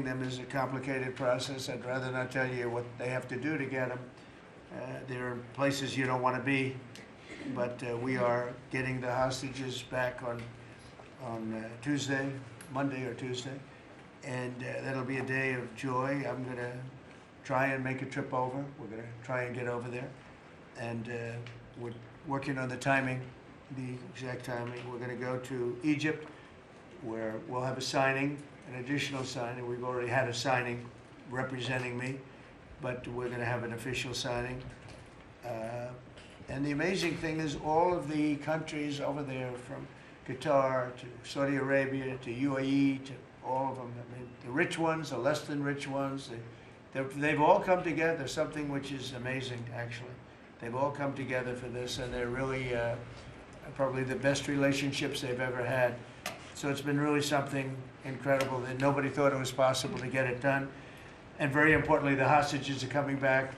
them is a complicated process. I'd rather not tell you what they have to do to get them. There are places you don't want to be, but we are getting the hostages back on Tuesday, Monday or Tuesday, and that'll be a day of joy. I'm going to try and make a trip over. We're going to try and get over there, and we're working on the timing, the exact timing. We're going to go to Egypt, where we'll have a signing, an additional signing. We've already had a signing representing me, but we're going to have an official signing. And the amazing thing is all of the countries over there, from Qatar to Saudi Arabia to UAE to all of them, I mean, the rich ones, the less than rich ones, they've all come together, something which is amazing, actually. They've all come together for this, and they're really probably the best relationships they've ever had. So it's been really something incredible that nobody thought it was possible to get it done. And very importantly, the hostages are coming back.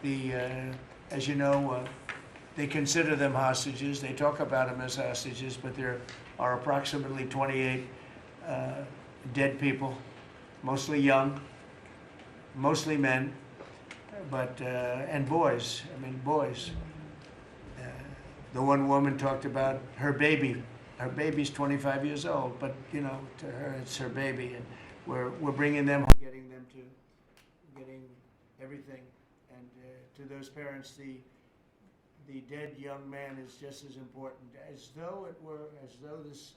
As you know, they consider them hostages. They talk about them as hostages, but there are approximately 28 dead people, mostly young, mostly men, but and boys. I mean, boys. The one woman talked about her baby. Her baby's 25 years old, but you know, to her it's her baby, and we're bringing them home, getting them to getting everything, and to those parents, the dead young man is just as important, as though this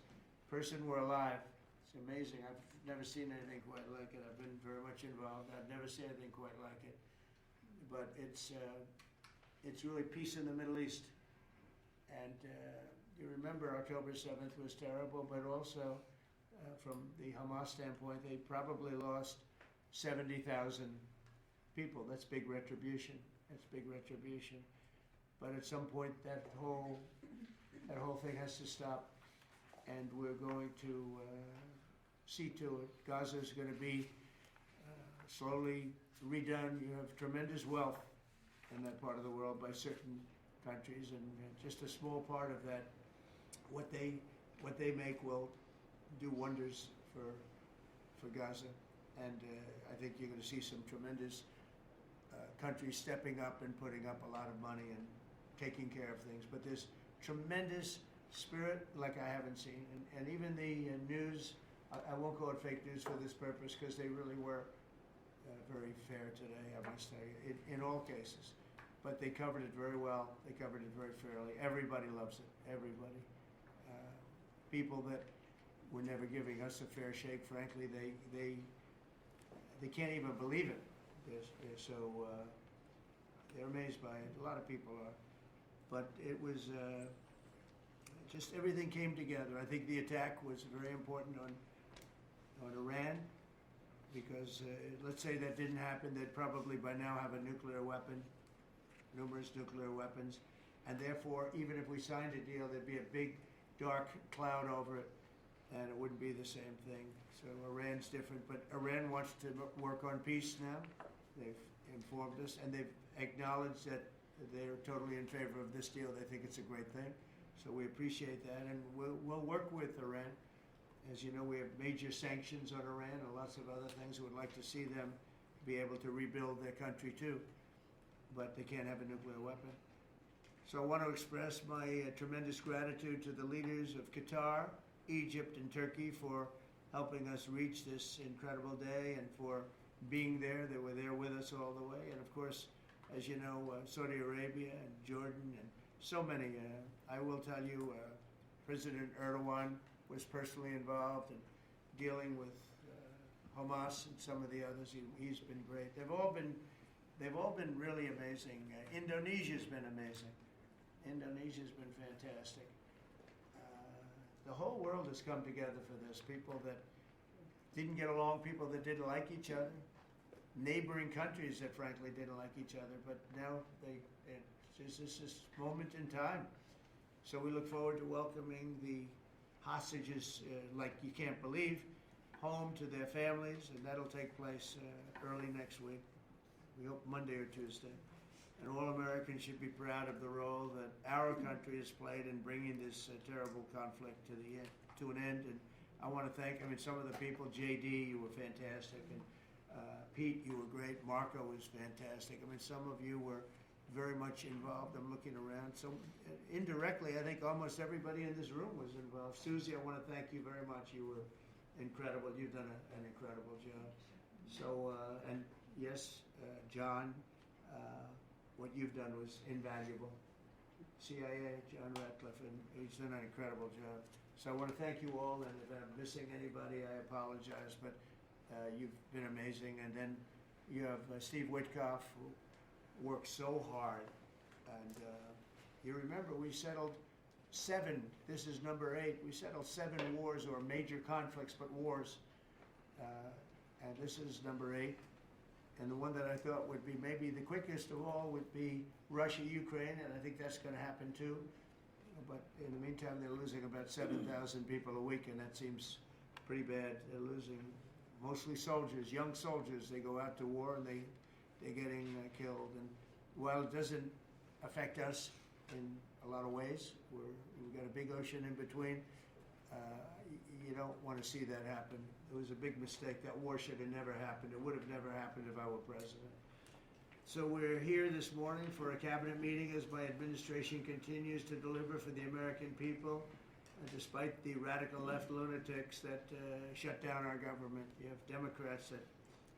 person were alive. It's amazing. I've never seen anything quite like it. I've been very much involved. I've never seen anything quite like it. But it's really peace in the Middle East. And you remember October 7th was terrible, but also from the Hamas standpoint, they probably lost 70,000 people. That's big retribution. That's big retribution. But at some point, that whole thing has to stop, and we're going to see to it. Gaza is going to be slowly redone. You have tremendous wealth in that part of the world by certain countries, and just a small part of that, what they make will do wonders for Gaza. And I think you're going to see some tremendous countries stepping up and putting up a lot of money and taking care of things. But there's tremendous spirit like I haven't seen. And even the news, I won't call it fake news for this purpose, because they really were very fair today, I must tell you, in all cases. But they covered it very well. They covered it very fairly. Everybody loves it. Everybody. People that were never giving us a fair shake, frankly, they can't even believe it. They're amazed by it. A lot of people are. But it was just everything came together. I think the attack was very important on Iran, because let's say that didn't happen, they'd probably by now have a nuclear weapon, numerous nuclear weapons, and therefore, even if we signed a deal, there'd be a big dark cloud over it, and it wouldn't be the same thing. So Iran's different, but Iran wants to work on peace now. They've informed us, and they've acknowledged that they're totally in favor of this deal. They think it's a great thing. So we appreciate that, and we'll work with Iran. As you know, we have major sanctions on Iran and lots of other things. We would like to see them be able to rebuild their country too, but they can't have a nuclear weapon. So I want to express my tremendous gratitude to the leaders of Qatar, Egypt, and Turkey for helping us reach this incredible day, and for being there. They were there with us all the way. And of course, as you know, Saudi Arabia and Jordan and so many. I will tell you, President Erdogan was personally involved in dealing with Hamas and some of the others. He's been great. They've all been really amazing. Indonesia's been amazing. Indonesia's been fantastic. The whole world has come together for this. People that didn't get along, people that didn't like each other, neighboring countries that frankly didn't like each other, but now it's just this moment in time. So we look forward to welcoming the hostages, like you can't believe, home to their families, and that'll take place early next week. We hope Monday or Tuesday. And all Americans should be proud of the role that our country has played in bringing this terrible conflict to an end. And I want to thank, some of the people, JD, you were fantastic, and Pete, you were great. Marco was fantastic. I mean, some of you were very much involved. I'm looking around. So indirectly, I think almost everybody in this room was involved. Susie, I want to thank you very much. You were incredible. You've done an incredible job. So, and yes, John, what you've done was invaluable. CIA, John Ratcliffe, and he's done an incredible job. So I want to thank you all, and if I'm missing anybody, I apologize, but you've been amazing. And then you have Steve Witkoff, who worked so hard. And you remember, we settled 7, this is number 8, we settled 7 wars, or major conflicts, but wars. And this is number 8. And the one that I thought would be maybe the quickest of all would be Russia-Ukraine, and I think that's going to happen too. But in the meantime, they're losing about 7,000 people a week, and that seems pretty bad. They're losing mostly soldiers, young soldiers. They go out to war and they're getting killed. And while it doesn't affect us in a lot of ways, we've got a big ocean in between. You don't want to see that happen. It was a big mistake. That war should have never happened. It would have never happened if I were president. So we're here this morning for a cabinet meeting as my administration continues to deliver for the American people, despite the radical left lunatics that shut down our government. You have Democrats that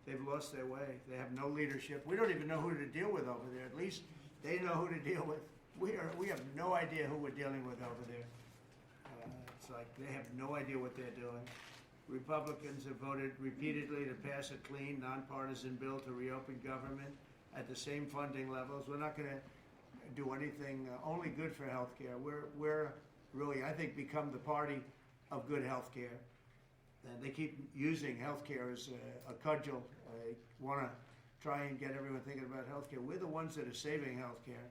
they've lost their way. They have no leadership. We don't even know who to deal with over there. At least they know who to deal with. We have no idea who we're dealing with over there. It's like they have no idea what they're doing. Republicans have voted repeatedly to pass a clean, nonpartisan bill to reopen government at the same funding levels. We're not going to do anything only good for health care. We're really, I think, become the party of good health care. And they keep using health care as a cudgel. They want to try and get everyone thinking about health care. We're the ones that are saving health care.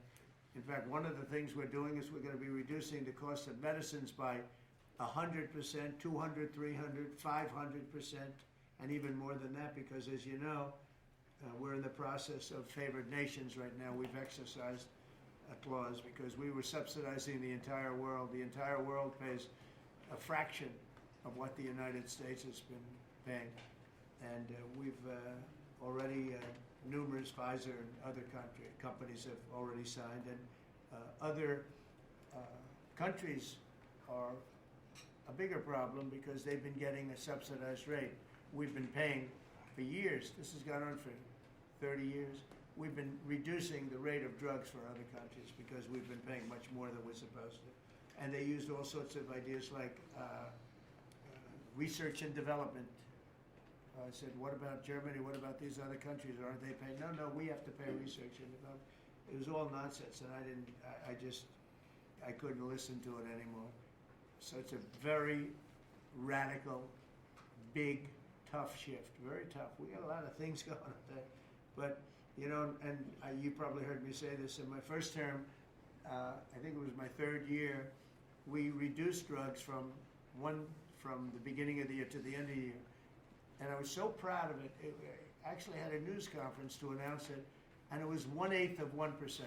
In fact, one of the things we're doing is we're going to be reducing the cost of medicines by 100%, 200, 300, 500%, and even more than that, because as you know, we're in the process of favored nations right now. We've exercised a clause because we were subsidizing the entire world. The entire world pays a fraction of what the United States has been paying. And we've already, numerous Pfizer and other companies have already signed, and other countries are a bigger problem because they've been getting a subsidized rate. We've been paying for years. This has gone on for 30 years. We've been reducing the rate of drugs for other countries because we've been paying much more than we're supposed to. And they used all sorts of ideas like research and development. I said, what about Germany? What about these other countries? Aren't they paying? No, we have to pay research and development. It was all nonsense, and I couldn't listen to it anymore. So it's a very radical, big, tough shift. Very tough. We got a lot of things going on there. But, you know, and you probably heard me say this in my first term, I think it was my 3rd year, we reduced drugs from the beginning of the year to the end of the year. And I was so proud of it. I actually had a news conference to announce it, and it was 1/8 of 1%.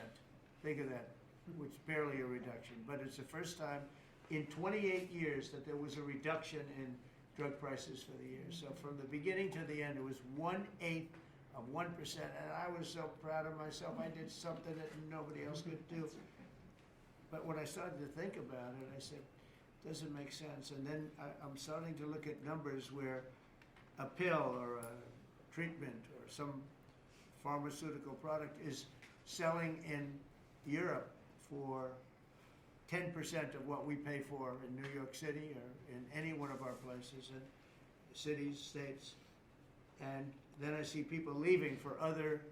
Think of that, which is barely a reduction. But it's the first time in 28 years that there was a reduction in drug prices for the year. So from the beginning to the end, it was 1/8 of 1%. And I was so proud of myself. I did something that nobody else could do. But when I started to think about it, I said, doesn't make sense. And then I'm starting to look at numbers where a pill or a treatment or some pharmaceutical product is selling in Europe for 10% of what we pay for in New York City or in any one of our places, in cities, states. And then I see people leaving for other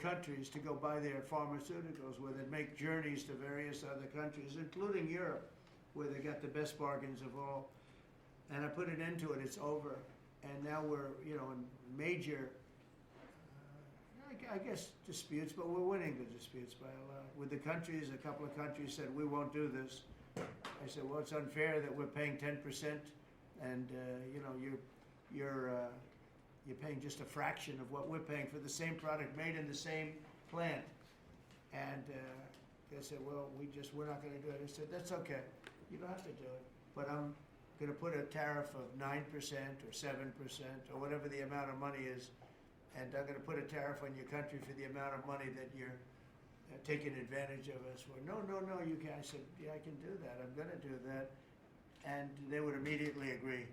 countries to go buy their pharmaceuticals, where they make journeys to various other countries, including Europe, where they got the best bargains of all. And I put an end to it. It's over. And now we're, in major, I guess, disputes, but we're winning the disputes by a lot. With the countries, a couple of countries said, we won't do this. I said, well, it's unfair that we're paying 10%, and, you're paying just a fraction of what we're paying for the same product made in the same plant. And they said, well, we're not going to do it. I said, that's okay. You don't have to do it. But I'm going to put a tariff of 9% or 7% or whatever the amount of money is and I'm going to put a tariff on your country for the amount of money that you're taking advantage of us for. No, you can't. I said, yeah, I can do that. I'm going to do that. And they would immediately agree.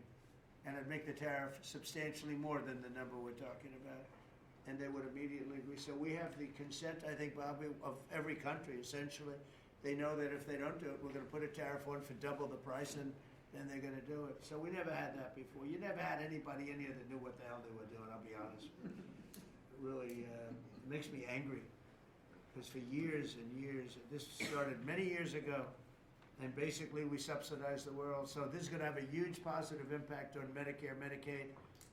And I'd make the tariff substantially more than the number we're talking about. And they would immediately agree. So we have the consent, I think, Bobby, of every country, essentially. They know that if they don't do it, we're going to put a tariff on for double the price, and then they're going to do it. So we never had that before. You never had anybody in here that knew what the hell they were doing, I'll be honest. It really makes me angry. Because for years and years, this started many years ago, and basically we subsidize the world. So this is going to have a huge positive impact on Medicare, Medicaid,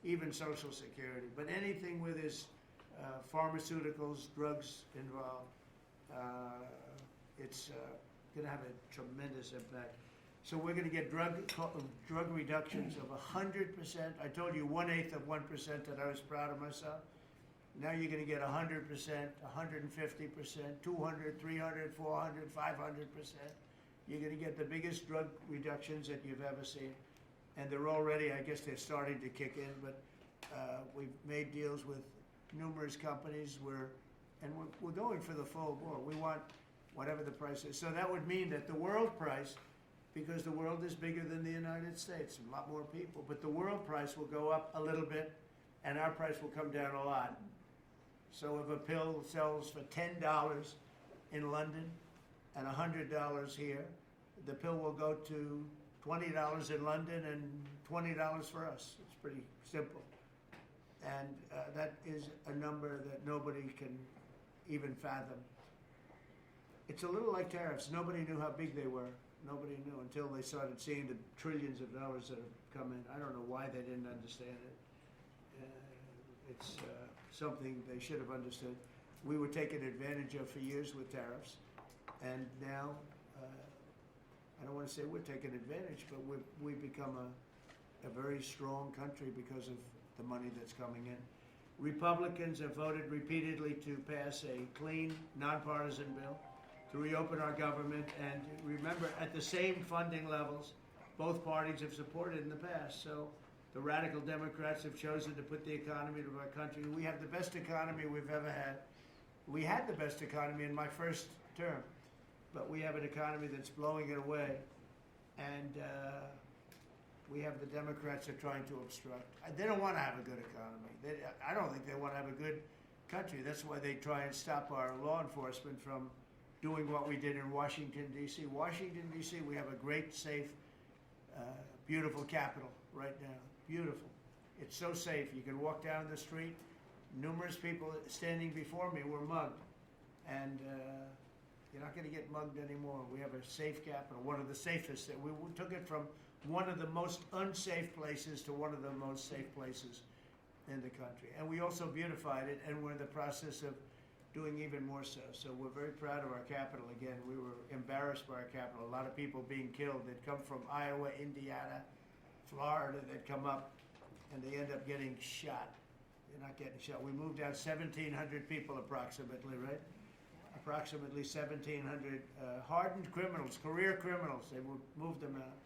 even Social Security. But anything with this pharmaceuticals, drugs involved, it's going to have a tremendous impact. So we're going to get drug reductions of 100%. I told you 1/8 of 1% that I was proud of myself. Now you're going to get 100%, 150%, 200, 300, 400, 500%. You're going to get the biggest drug reductions that you've ever seen. And they're already, I guess they're starting to kick in, but we've made deals with numerous companies and we're going for the full bore. We want whatever the price is. So that would mean that the world price, because the world is bigger than the United States, a lot more people, but the world price will go up a little bit and our price will come down a lot. So if a pill sells for $10 in London and $100 here, the pill will go to $20 in London and $20 for us. It's pretty simple. And that is a number that nobody can even fathom. It's a little like tariffs. Nobody knew how big they were. Nobody knew until they started seeing the trillions of dollars that have come in. I don't know why they didn't understand it. It's something they should have understood. We were taken advantage of for years with tariffs, and now, I don't want to say we're taking advantage, but we've become a very strong country because of the money that's coming in. Republicans have voted repeatedly to pass a clean, nonpartisan bill to reopen our government, and remember, at the same funding levels, both parties have supported in the past. So the radical Democrats have chosen to put the economy of our country. We have the best economy we've ever had. We had the best economy in my first term, but we have an economy that's blowing it away, and we have the Democrats that are trying to obstruct. They don't want to have a good economy. I don't think they want to have a good country. That's why they try and stop our law enforcement from doing what we did in Washington, D.C. Washington, D.C., we have a great, safe, beautiful capital right now. Beautiful. It's so safe. You can walk down the street. Numerous people standing before me were mugged. And you're not going to get mugged anymore. We have a safe capital, one of the safest. We took it from one of the most unsafe places to one of the most safe places in the country. And we also beautified it, and we're in the process of doing even more so. So we're very proud of our capital. Again, we were embarrassed by our capital. A lot of people being killed. They'd come from Iowa, Indiana, Florida. They'd come up, and they end up getting shot. They're not getting shot. We moved out 1,700 people approximately, right? Approximately 1,700 hardened criminals, career criminals. They moved them out.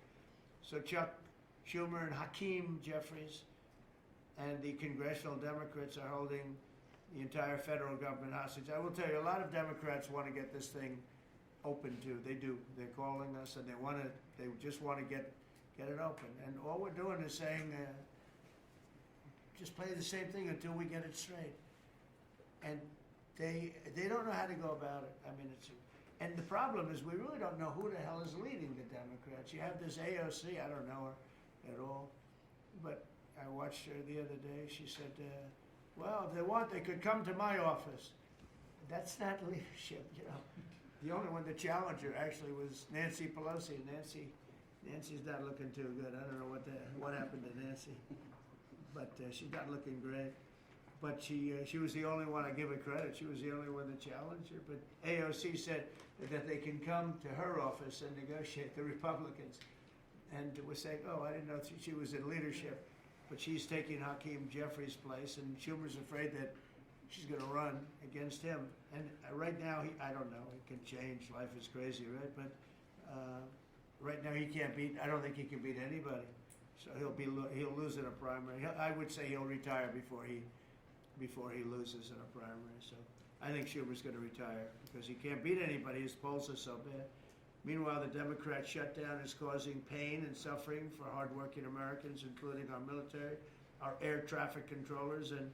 So Chuck Schumer and Hakeem Jeffries and the congressional Democrats are holding the entire federal government hostage. I will tell you, a lot of Democrats want to get this thing open too. They do. They're calling us, and they just want to get it open. And all we're doing is saying, just play the same thing until we get it straight. And they don't know how to go about it. I mean, and the problem is we really don't know who the hell is leading the Democrats. You have this AOC, I don't know her at all, but I watched her the other day. She said, well, if they want, they could come to my office. That's not leadership, you know. The only one to challenge her actually was Nancy Pelosi. Nancy's not looking too good. I don't know what happened to Nancy, but she's not looking great. But she was the only one, I give her credit, she was the only one to challenge her. But AOC said that they can come to her office and negotiate, the Republicans. And we're saying, oh, I didn't know she was in leadership. But she's taking Hakeem Jeffries' place, and Schumer's afraid that she's going to run against him. And right now, I don't know, it can change, life is crazy, right? But right now he can't I don't think he can beat anybody. So he'll lose in a primary. I would say he'll retire before before he loses in a primary. So I think Schumer's going to retire because he can't beat anybody. His polls are so bad. Meanwhile, the Democrat shutdown is causing pain and suffering for hardworking Americans, including our military, our air traffic controllers, and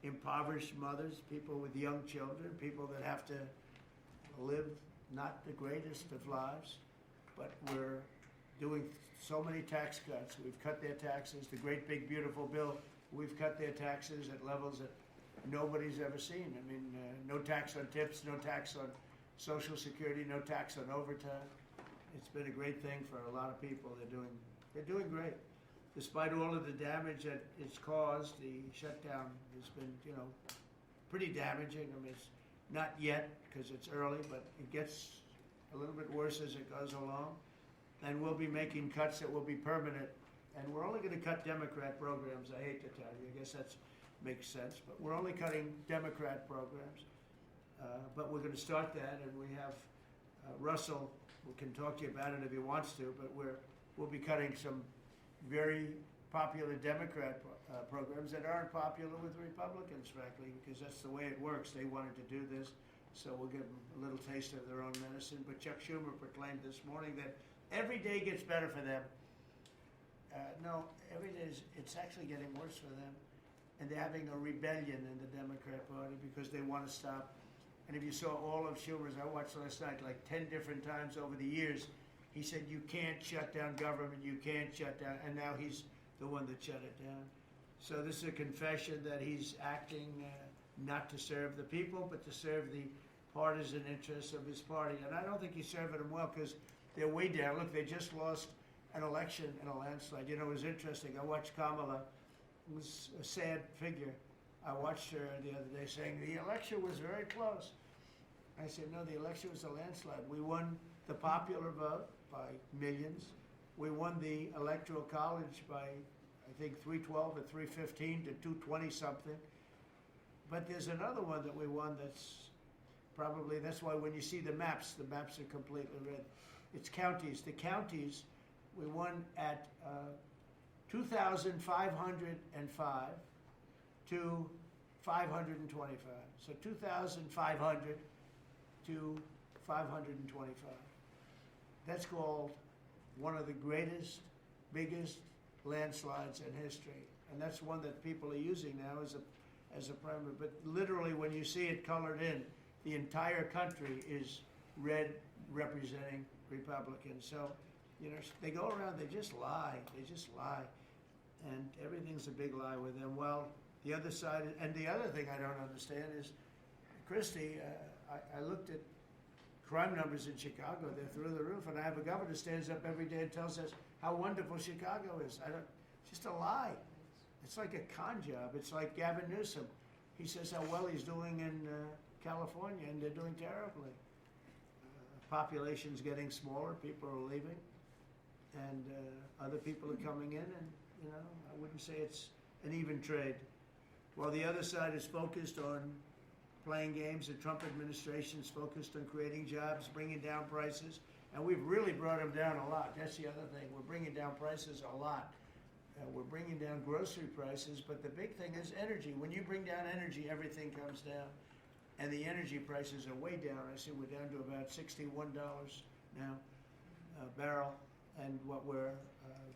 impoverished mothers, people with young children, people that have to live not the greatest of lives. But we're doing so many tax cuts. We've cut their taxes. The great big beautiful bill, we've cut their taxes at levels that nobody's ever seen. I mean, no tax on tips, no tax on Social Security, no tax on overtime. It's been a great thing for a lot of people. They're doing great. Despite all of the damage that it's caused, the shutdown has been, pretty damaging. I mean, it's not yet because it's early, but it gets a little bit worse as it goes along. And we'll be making cuts that will be permanent. And we're only going to cut Democrat programs. I hate to tell you. I guess that makes sense. But we're only cutting Democrat programs. But we're going to start that, and we have Russell, who can talk to you about it if he wants to, but we'll be cutting some very popular Democrat programs that aren't popular with Republicans, frankly, because that's the way it works. They wanted to do this, so we'll give them a little taste of their own medicine. But Chuck Schumer proclaimed this morning that every day gets better for them. No, every day it's actually getting worse for them. And they're having a rebellion in the Democrat Party because they want to stop. And if you saw all of Schumer's, I watched last night like 10 different times over the years, he said, you can't shut down government, you can't shut down, and now he's the one that shut it down. So this is a confession that he's acting not to serve the people, but to serve the partisan interests of his party. And I don't think he's serving them well because they're way down. Look, they just lost an election in a landslide. It was interesting. I watched Kamala. It was a sad figure. I watched her the other day saying the election was very close. I said, no, the election was a landslide. We won the popular vote by millions. We won the Electoral College by, I think, 312 or 315 to 220 something. But there's another one that we won that's why when you see the maps are completely red. It's counties. The counties, we won at 2,505 to 525. So 2,500 to 525. That's called one of the greatest, biggest landslides in history. And that's one that people are using now as a primary. But literally, when you see it colored in, the entire country is red representing Republicans. So, they go around, they just lie. And everything's a big lie with them. Well, the other side, and the other thing I don't understand is, Christie, I looked at crime numbers in Chicago. They're through the roof. And I have a governor who stands up every day and tells us how wonderful Chicago is. It's just a lie. It's like a con job. It's like Gavin Newsom. He says how well he's doing in California, and they're doing terribly. Population's getting smaller. People are leaving. And other people are coming in. And, I wouldn't say it's an even trade. While the other side is focused on playing games, the Trump administration is focused on creating jobs, bringing down prices, and we've really brought them down a lot. That's the other thing. We're bringing down prices a lot. We're bringing down grocery prices, but the big thing is energy. When you bring down energy, everything comes down, and the energy prices are way down. I see we're down to about $61 now a barrel, and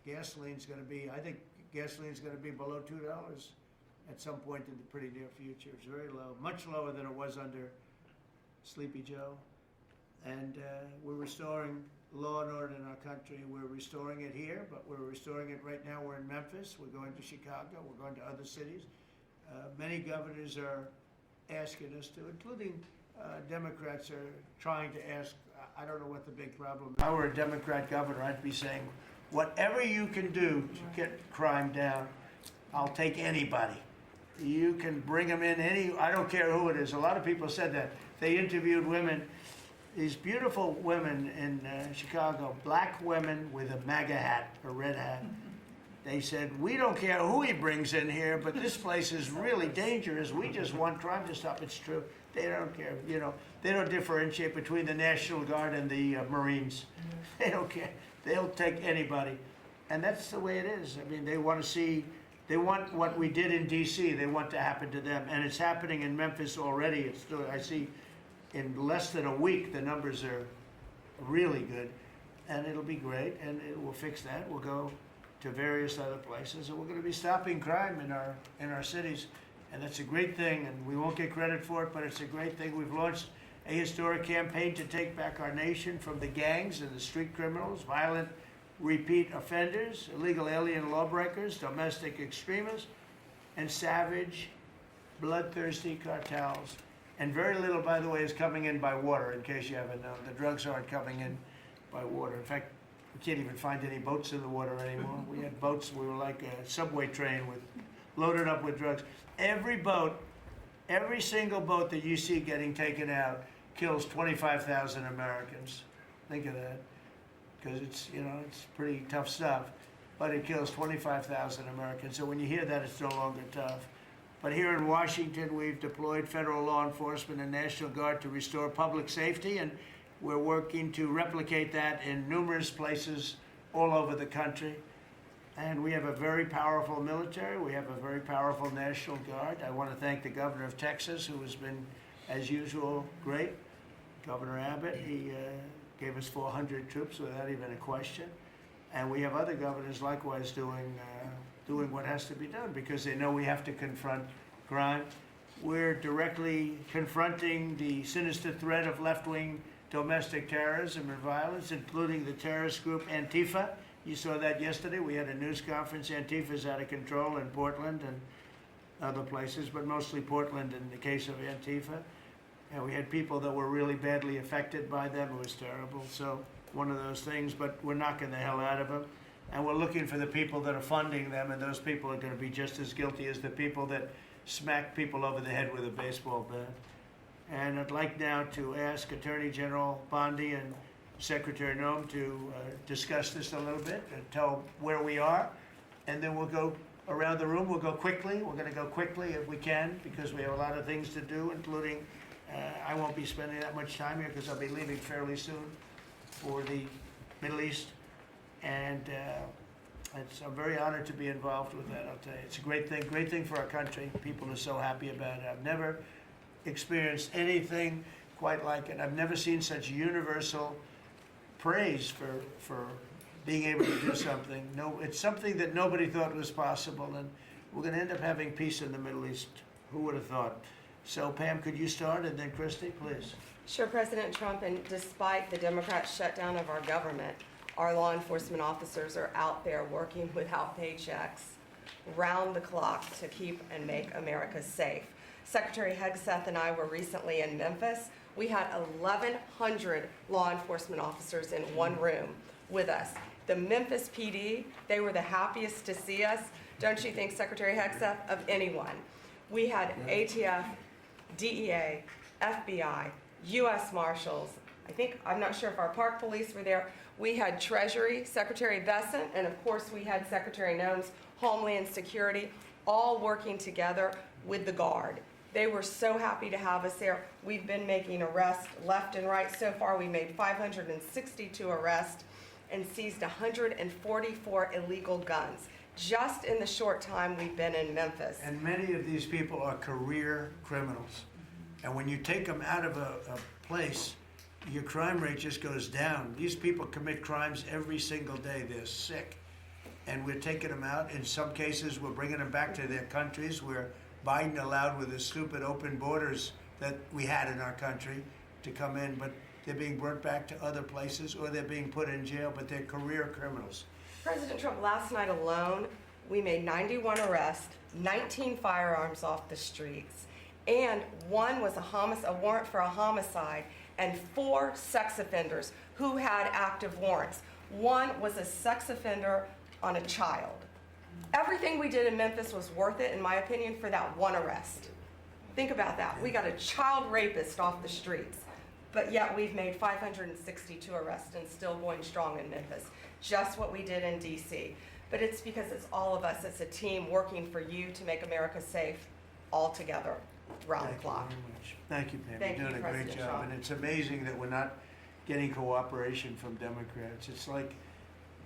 gasoline's going to be, I think gasoline's going to be below $2 at some point in the pretty near future. It's very low, much lower than it was under Sleepy Joe. And we're restoring law and order in our country. We're restoring it here, but we're restoring it right now. We're in Memphis. We're going to Chicago. We're going to other cities. Many governors are asking us to, including Democrats are trying to ask. I don't know what the big problem is. If I were a Democrat governor, I'd be saying, whatever you can do to get crime down, I'll take anybody. You can bring them in I don't care who it is. A lot of people said that. They interviewed women, these beautiful women in Chicago, black women with a MAGA hat, a red hat. They said, we don't care who he brings in here, but this place is really dangerous. We just want crime to stop. It's true. They don't care. They don't differentiate between the National Guard and the Marines. They don't care. They'll take anybody. And that's the way it is. I mean, they want to see They want what we did in D.C., they want to happen to them. And it's happening in Memphis already. It's still, I see in less than a week, the numbers are really good. And it'll be great, and we'll fix that. We'll go to various other places, and we're going to be stopping crime in our cities. And that's a great thing, and we won't get credit for it, but it's a great thing. We've launched a historic campaign to take back our nation from the gangs and the street criminals, violent repeat offenders, illegal alien lawbreakers, domestic extremists, and savage, bloodthirsty cartels. And very little, by the way, is coming in by water, in case you haven't known. The drugs aren't coming in by water. In fact, we can't even find any boats in the water anymore. We had boats, we were like a subway train loaded up with drugs. Every boat, every single boat that you see getting taken out kills 25,000 Americans. Think of that. Because it's, you know, it's pretty tough stuff. But it kills 25,000 Americans. So when you hear that, it's no longer tough. But here in Washington, we've deployed federal law enforcement and National Guard to restore public safety, and we're working to replicate that in numerous places all over the country. And we have a very powerful military. We have a very powerful National Guard. I want to thank the governor of Texas, who has been, as usual, great. Governor Abbott, he gave us 400 troops without even a question. And we have other governors likewise doing what has to be done, because they know we have to confront crime. We're directly confronting the sinister threat of left-wing domestic terrorism and violence, including the terrorist group Antifa. You saw that yesterday. We had a news conference. Antifa's out of control in Portland and other places, but mostly Portland in the case of Antifa. And we had people that were really badly affected by them. It was terrible. So one of those things, but we're knocking the hell out of them. And we're looking for the people that are funding them, and those people are going to be just as guilty as the people that smack people over the head with a baseball bat. And I'd like now to ask Attorney General Bondi and Secretary Noem to discuss this a little bit and tell where we are. And then we'll go around the room. We'll go quickly. We're going to go quickly if we can, because we have a lot of things to do, including I won't be spending that much time here because I'll be leaving fairly soon for the Middle East. And I'm very honored to be involved with that, I'll tell you. It's a great thing for our country. People are so happy about it. I've never experienced anything quite like it. I've never seen such universal praise for being able to do something. No, it's something that nobody thought was possible, and we're going to end up having peace in the Middle East. Who would have thought? So, Pam, could you start, and then Christy, please. Sure, President Trump, and despite the Democrats' shutdown of our government, our law enforcement officers are out there working without paychecks, round the clock, to keep and make America safe. Secretary Hegseth and I were recently in Memphis. We had 1,100 law enforcement officers in one room with us. The Memphis PD, they were the happiest to see us, don't you think, Secretary Hegseth, of anyone? We had ATF, DEA, FBI, U.S. Marshals. I'm not sure if our park police were there. We had Treasury, Secretary Bessent, and of course we had Secretary Noem's Homeland Security, all working together with the Guard. They were so happy to have us there. We've been making arrests left and right. So far, we made 562 arrests and seized 144 illegal guns, just in the short time we've been in Memphis. And many of these people are career criminals. And when you take them out of a place, your crime rate just goes down. These people commit crimes every single day. They're sick. And we're taking them out. In some cases, we're bringing them back to their countries where Biden allowed, with the stupid open borders that we had in our country, to come in. But they're being brought back to other places, or they're being put in jail, but they're career criminals. President Trump, last night alone, we made 91 arrests, 19 firearms off the streets, and one was a warrant for a homicide, and 4 sex offenders who had active warrants. One was a sex offender on a child. Everything we did in Memphis was worth it, in my opinion, for that one arrest. Think about that. We got a child rapist off the streets, but yet we've made 562 arrests and still going strong in Memphis. Just what we did in D.C. But it's because it's all of us. It's a team working for you to make America safe, all together, round the clock. Thank you, Pam. Thank You're doing you, a great President job. Trump. And it's amazing that we're not getting cooperation from Democrats. It's like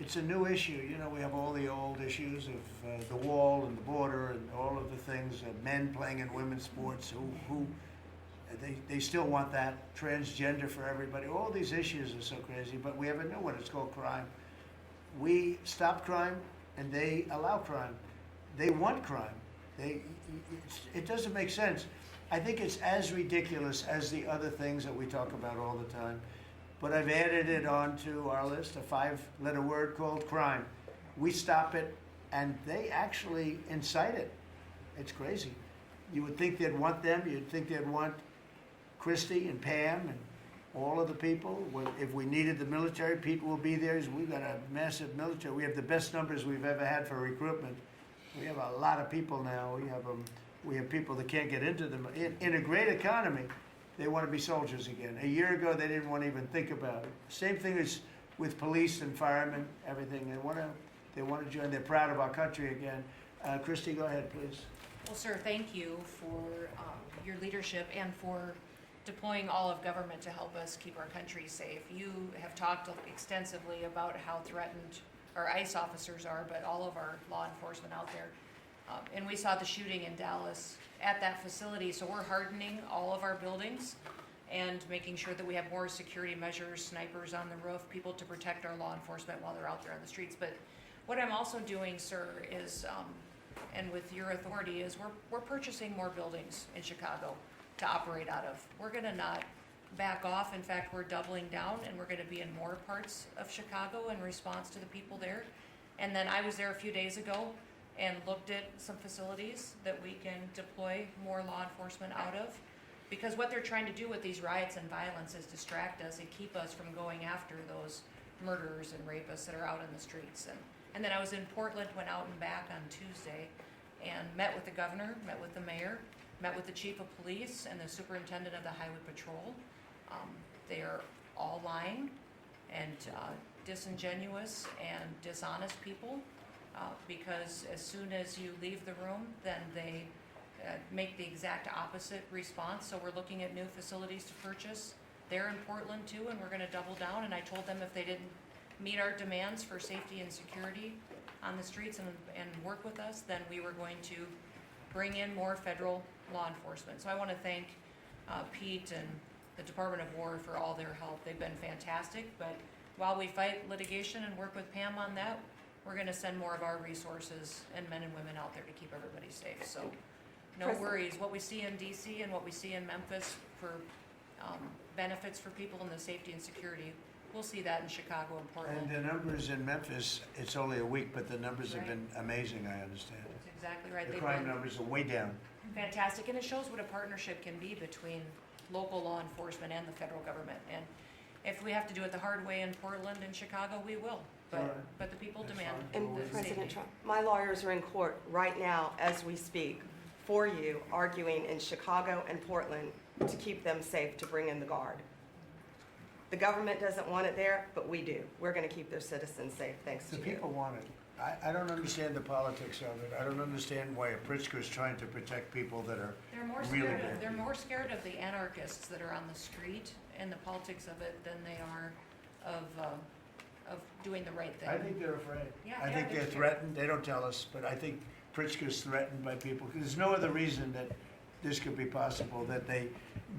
it's a new issue. You know, we have all the old issues of the wall and the border and all of the things, men playing in women's sports who they still want that, transgender for everybody. All these issues are so crazy, but we have a new one. It's called crime. We stop crime and they allow crime. They want crime. It doesn't make sense. I think it's as ridiculous as the other things that we talk about all the time. But I've added it onto our list, a 5-letter word called crime. We stop it, and they actually incite it. It's crazy. You would think they'd want them. You'd think they'd want Christy and Pam and all of the people. If we needed the military, Pete will be there. We've got a massive military. We have the best numbers we've ever had for recruitment. We have a lot of people now. We have people that can't get into them. In a great economy, they want to be soldiers again. A year ago, they didn't want to even think about it. Same thing as with police and firemen, everything. They want to join. They're proud of our country again. Christy, go ahead, please. Well, sir, thank you for your leadership and for deploying all of government to help us keep our country safe. You have talked extensively about how threatened our ICE officers are, but all of our law enforcement out there. And we saw the shooting in Dallas at that facility, so we're hardening all of our buildings and making sure that we have more security measures, snipers on the roof, people to protect our law enforcement while they're out there on the streets. But what I'm also doing, sir, is, and with your authority, is we're purchasing more buildings in Chicago to operate out of. We're gonna not back off. In fact, we're doubling down, and we're gonna be in more parts of Chicago in response to the people there. And then I was there a few days ago and looked at some facilities that we can deploy more law enforcement out of. Because what they're trying to do with these riots and violence is distract us and keep us from going after those murderers and rapists that are out in the streets. And then I was in Portland, went out and back on Tuesday, and met with the governor, met with the mayor, met with the chief of police and the superintendent of the highway patrol. They are all lying and disingenuous and dishonest people. Because as soon as you leave the room, then they make the exact opposite response. So we're looking at new facilities to purchase. They're in Portland too, and we're gonna double down. And I told them if they didn't meet our demands for safety and security on the streets and work with us, then we were going to bring in more federal law enforcement. So I wanna thank Pete and the Department of War for all their help. They've been fantastic, but while we fight litigation and work with Pam on that, we're gonna send more of our resources and men and women out there to keep everybody safe, so no worries. What we see in DC and what we see in Memphis for benefits for people in the safety and security, we'll see that in Chicago and Portland. And the numbers in Memphis, it's only a week, but the numbers have been amazing, I understand. That's exactly right. The crime numbers are way down. Fantastic, and it shows what a partnership can be between local law enforcement and the federal government. And if we have to do it the hard way in Portland and Chicago, we will. But the people demand And the President safety. Trump, my lawyers are in court right now as we speak for you, arguing in Chicago and Portland to keep them safe, to bring in the guard. The government doesn't want it there, but we do. We're gonna keep their citizens safe, thanks to The you. people want it. I don't understand the politics of it. I don't understand why a Pritzker's trying to protect people that are They're more really scared bad of, they're people. more scared of the anarchists that are on the street and the politics of it than they are of doing the right thing. I think they're afraid. Yeah, I they think are. they're threatened. They don't tell us, but I think Pritzker's threatened by people. 'Cause there's no other reason that this could be possible, that they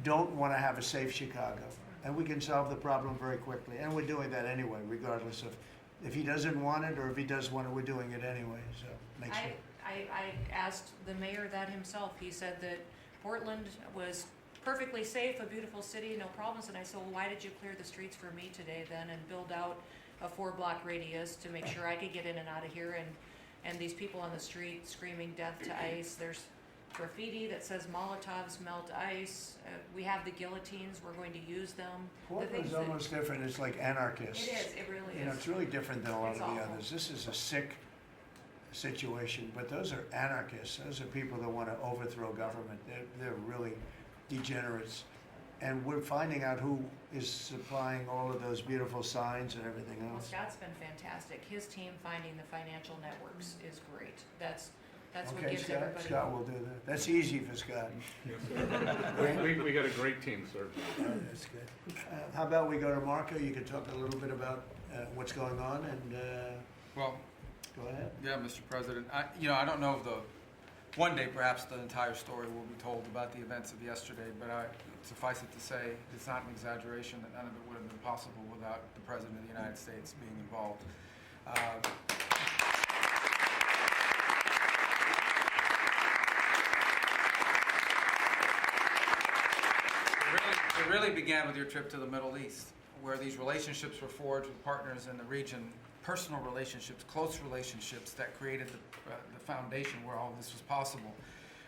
don't want to have a safe Chicago. And we can solve the problem very quickly. And we're doing that anyway, regardless of if he doesn't want it or if he does want it, we're doing it anyway, so make sure. I asked the mayor that himself. He said that Portland was perfectly safe, a beautiful city, no problems. And I said, well, why did you clear the streets for me today then and build out a 4-block radius to make sure I could get in and out of here? And these people on the street screaming death to ICE. There's graffiti that says Molotovs melt ICE. We have the guillotines. We're going to use them. Portland's almost different. It's like anarchists. It is. It really is. You know, it's really different than a lot It's of the awful. others. This is a sick situation, but those are anarchists. Those are people that want to overthrow government. They're really degenerates. And we're finding out who is supplying all of those beautiful signs and everything Well, else. Scott's been fantastic. His team finding the financial networks is great. That's That's what Okay, gives Scott, everybody Scott hope. will do that. That's easy for Scott. We got a great team, sir. That's good. How about we go to Marco? You can talk a little bit about what's going on, and Well, go ahead. yeah, Mr. President, I don't know if one day perhaps the entire story will be told about the events of yesterday, but suffice it to say, it's not an exaggeration that none of it would have been possible without the President of the United States being involved. It really began with your trip to the Middle East, where these relationships were forged with partners in the region, personal relationships, close relationships that created the foundation where all of this was possible.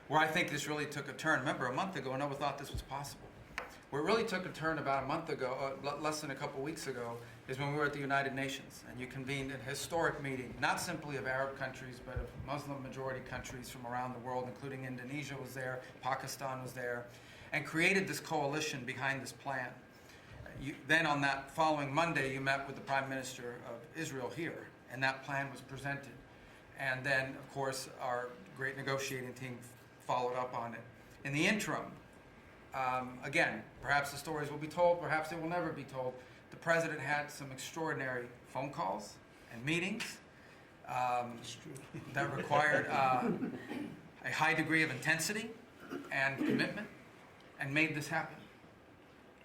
Where I think this really took a turn. Remember, a month ago, no one thought this was possible. Where it really took a turn about a month ago, less than a couple weeks ago, is when we were at the United Nations, and you convened a historic meeting, not simply of Arab countries, but of Muslim-majority countries from around the world, including Indonesia was there, Pakistan was there, and created this coalition behind this plan. Then on that following Monday, you met with the Prime Minister of Israel here, and that plan was presented. And then, of course, our great negotiating team followed up on it. In the interim, again, perhaps the stories will be told, perhaps they will never be told. The President had some extraordinary phone calls and meetings that required a high degree of intensity and commitment, and made this happen.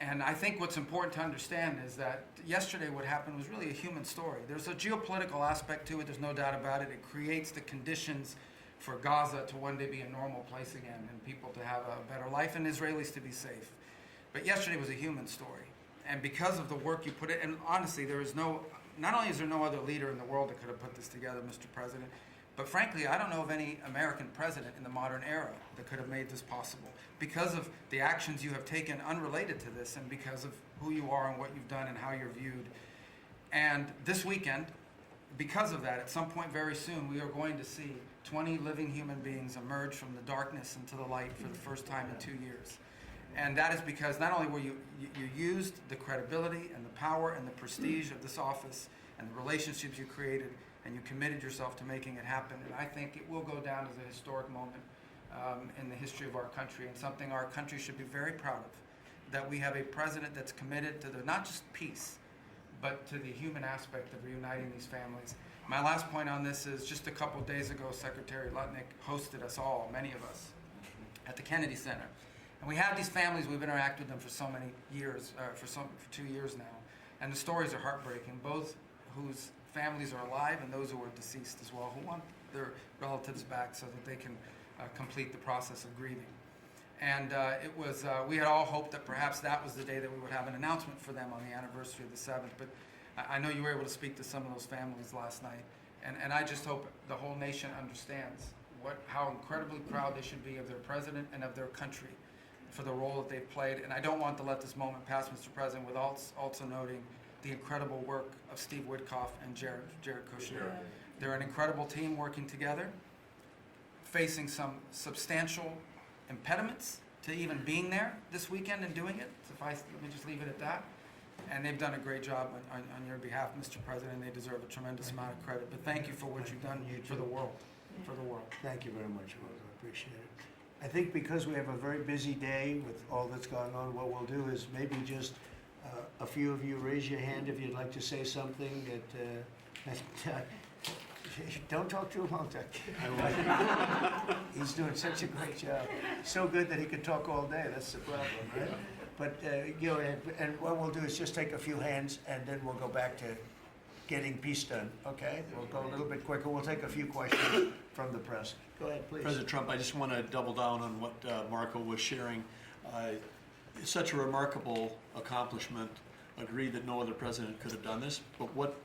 And I think what's important to understand is that yesterday what happened was really a human story. There's a geopolitical aspect to it, there's no doubt about it. It creates the conditions for Gaza to one day be a normal place again, and people to have a better life, and Israelis to be safe. But yesterday was a human story. And because of the work you put in, and honestly, not only is there no other leader in the world that could have put this together, Mr. President, but frankly, I don't know of any American president in the modern era that could have made this possible. Because of the actions you have taken unrelated to this, and because of who you are and what you've done and how you're viewed. And this weekend, because of that, at some point very soon, we are going to see 20 living human beings emerge from the darkness into the light for the first time in 2 years. And that is because not only were you used the credibility and the power and the prestige of this office and the relationships you created, and you committed yourself to making it happen. And I think it will go down as a historic moment in the history of our country, and something our country should be very proud of, that we have a president that's committed to not just peace, but to the human aspect of reuniting these families. My last point on this is just a couple days ago, Secretary Lutnick hosted us all, many of us, at the Kennedy Center. And we have these families, we've interacted with them for so many years, for 2 years now. And the stories are heartbreaking, both whose families are alive and those who are deceased as well, who want their relatives back so that they can complete the process of grieving. And we had all hoped that perhaps that was the day that we would have an announcement for them on the anniversary of the 7th, but I know you were able to speak to some of those families last night. And I just hope the whole nation understands how incredibly proud they should be of their president and of their country for the role that they've played. And I don't want to let this moment pass, Mr. President, without also noting the incredible work of Steve Witkoff and Jared Kushner. Yeah. They're an incredible team working together, facing some substantial impediments to even being there this weekend and doing it. Let me just leave it at that. And they've done a great job on your behalf, Mr. President. They deserve a tremendous amount of credit. But thank you for what you've done for the world. For the world. Thank you very much, Rose. I appreciate it. I think because we have a very busy day with all that's going on, what we'll do is maybe just a few of you raise your hand if you'd like to say something that don't talk too long, Doug. He's doing such a great job. So good that he could talk all day. That's the problem, right? But go ahead. And what we'll do is just take a few hands, and then we'll go back to getting peace done. Okay? We'll go a little bit quicker. We'll take a few questions from the press. Go ahead, please. President Trump, I just want to double down on what Marco was sharing. It's such a remarkable accomplishment. Agree that no other president could have done this, but what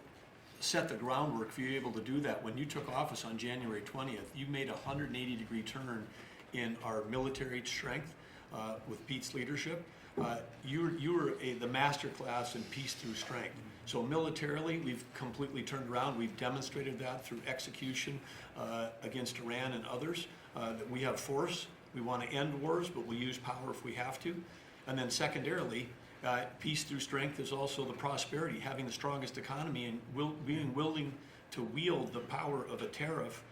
set the groundwork for you able to do that? When you took office on January 20th, you made a 180-degree turn in our military strength with Pete's leadership. You were the master class in peace through strength. So militarily, we've completely turned around. We've demonstrated that through execution against Iran and others, that we have force. We want to end wars, but we'll use power if we have to. And then secondarily, peace through strength is also the prosperity, having the strongest economy and being willing to wield the power of a tariff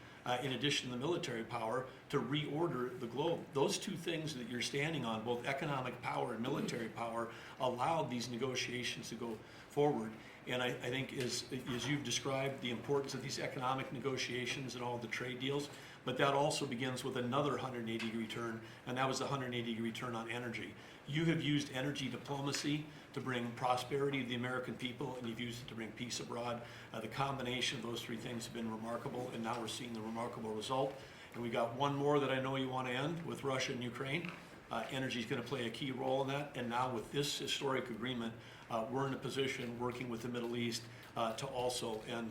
in addition to the military power, to reorder the globe. Those two things that you're standing on, both economic power and military power, allowed these negotiations to go forward. And I think as you've described the importance of these economic negotiations and all the trade deals, but that also begins with another 180-degree turn, and that was the 180-degree turn on energy. You have used energy diplomacy to bring prosperity to the American people, and you've used it to bring peace abroad. The combination of those three things have been remarkable, and now we're seeing the remarkable result. And we got one more that I know you want to end with Russia and Ukraine. Energy is going to play a key role in that, and now with this historic agreement, we're in a position working with the Middle East to also end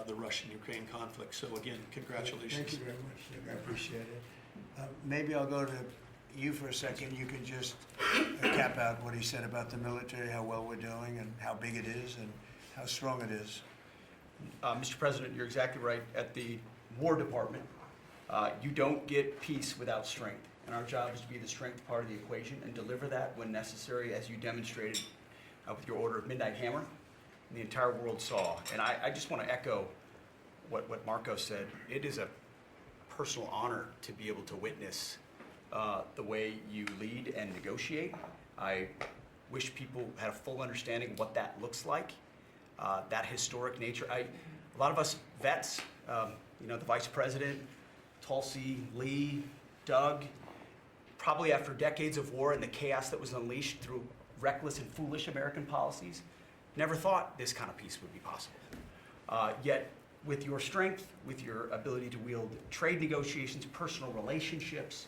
the Russian-Ukraine conflict. So again, congratulations. Thank you very much, Nick. I appreciate it. Maybe I'll go to you for a second. You can just cap out what he said about the military, how well we're doing, and how big it is, and how strong it is. Mr. President, you're exactly right. At the War Department, you don't get peace without strength. And our job is to be the strength part of the equation and deliver that when necessary, as you demonstrated with your Order of Midnight Hammer. And the entire world saw. And I just want to echo what Marco said. It is a personal honor to be able to witness the way you lead and negotiate. I wish people had a full understanding of what that looks like, that historic nature. A lot of us vets, the Vice President, Tulsi, Lee, Doug, probably after decades of war and the chaos that was unleashed through reckless and foolish American policies, never thought this kind of peace would be possible. Yet, with your strength, with your ability to wield trade negotiations, personal relationships,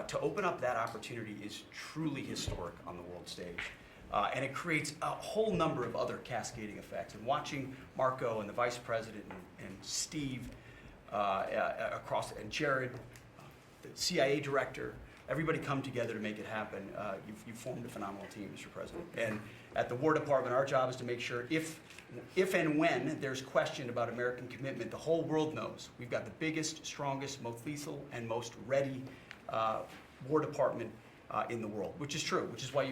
to open up that opportunity is truly historic on the world stage. And it creates a whole number of other cascading effects. And watching Marco and the Vice President and Steve and Jared, the CIA director, everybody come together to make it happen. You've formed a phenomenal team, Mr. President. And at the War Department, our job is to make sure if and when there's question about American commitment, the whole world knows we've got the biggest, strongest, most lethal, and most ready War Department in the world, which is true, which is why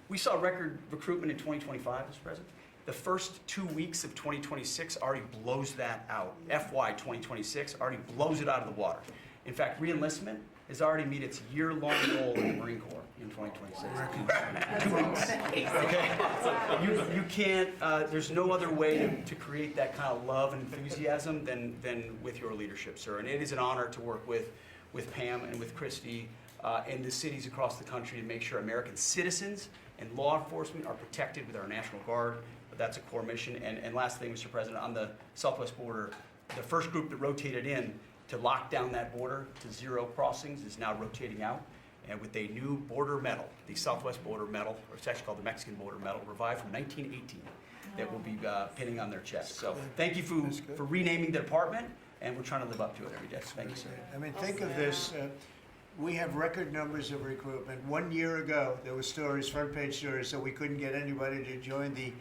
we saw record recruitment in 2025, Mr. President. The first 2 weeks of 2026 already blows that out. FY 2026 already blows it out of the water. In fact, re-enlistment has already met its year-long goal in the Marine Corps in 2026. 2 weeks. Okay? You can't, there's no other way to create that kind of love and enthusiasm than with your leadership, sir. And it is an honor to work with Pam and with Christy and the cities across the country to make sure American citizens and law enforcement are protected with our National Guard. That's a core mission. And last thing, Mr. President, on the southwest border, the first group that rotated in to lock down that border to 0 crossings is now rotating out, and with a new border medal, the Southwest Border Medal, or it's actually called the Mexican Border Medal, revived from 1918, that will be pinning on their chest. So thank you for renaming the department, and we're trying to live up to it every day. Thank you, sir. I mean, think of this. We have record numbers of recruitment. 1 year ago, there were stories, front-page stories, so we couldn't get anybody to join the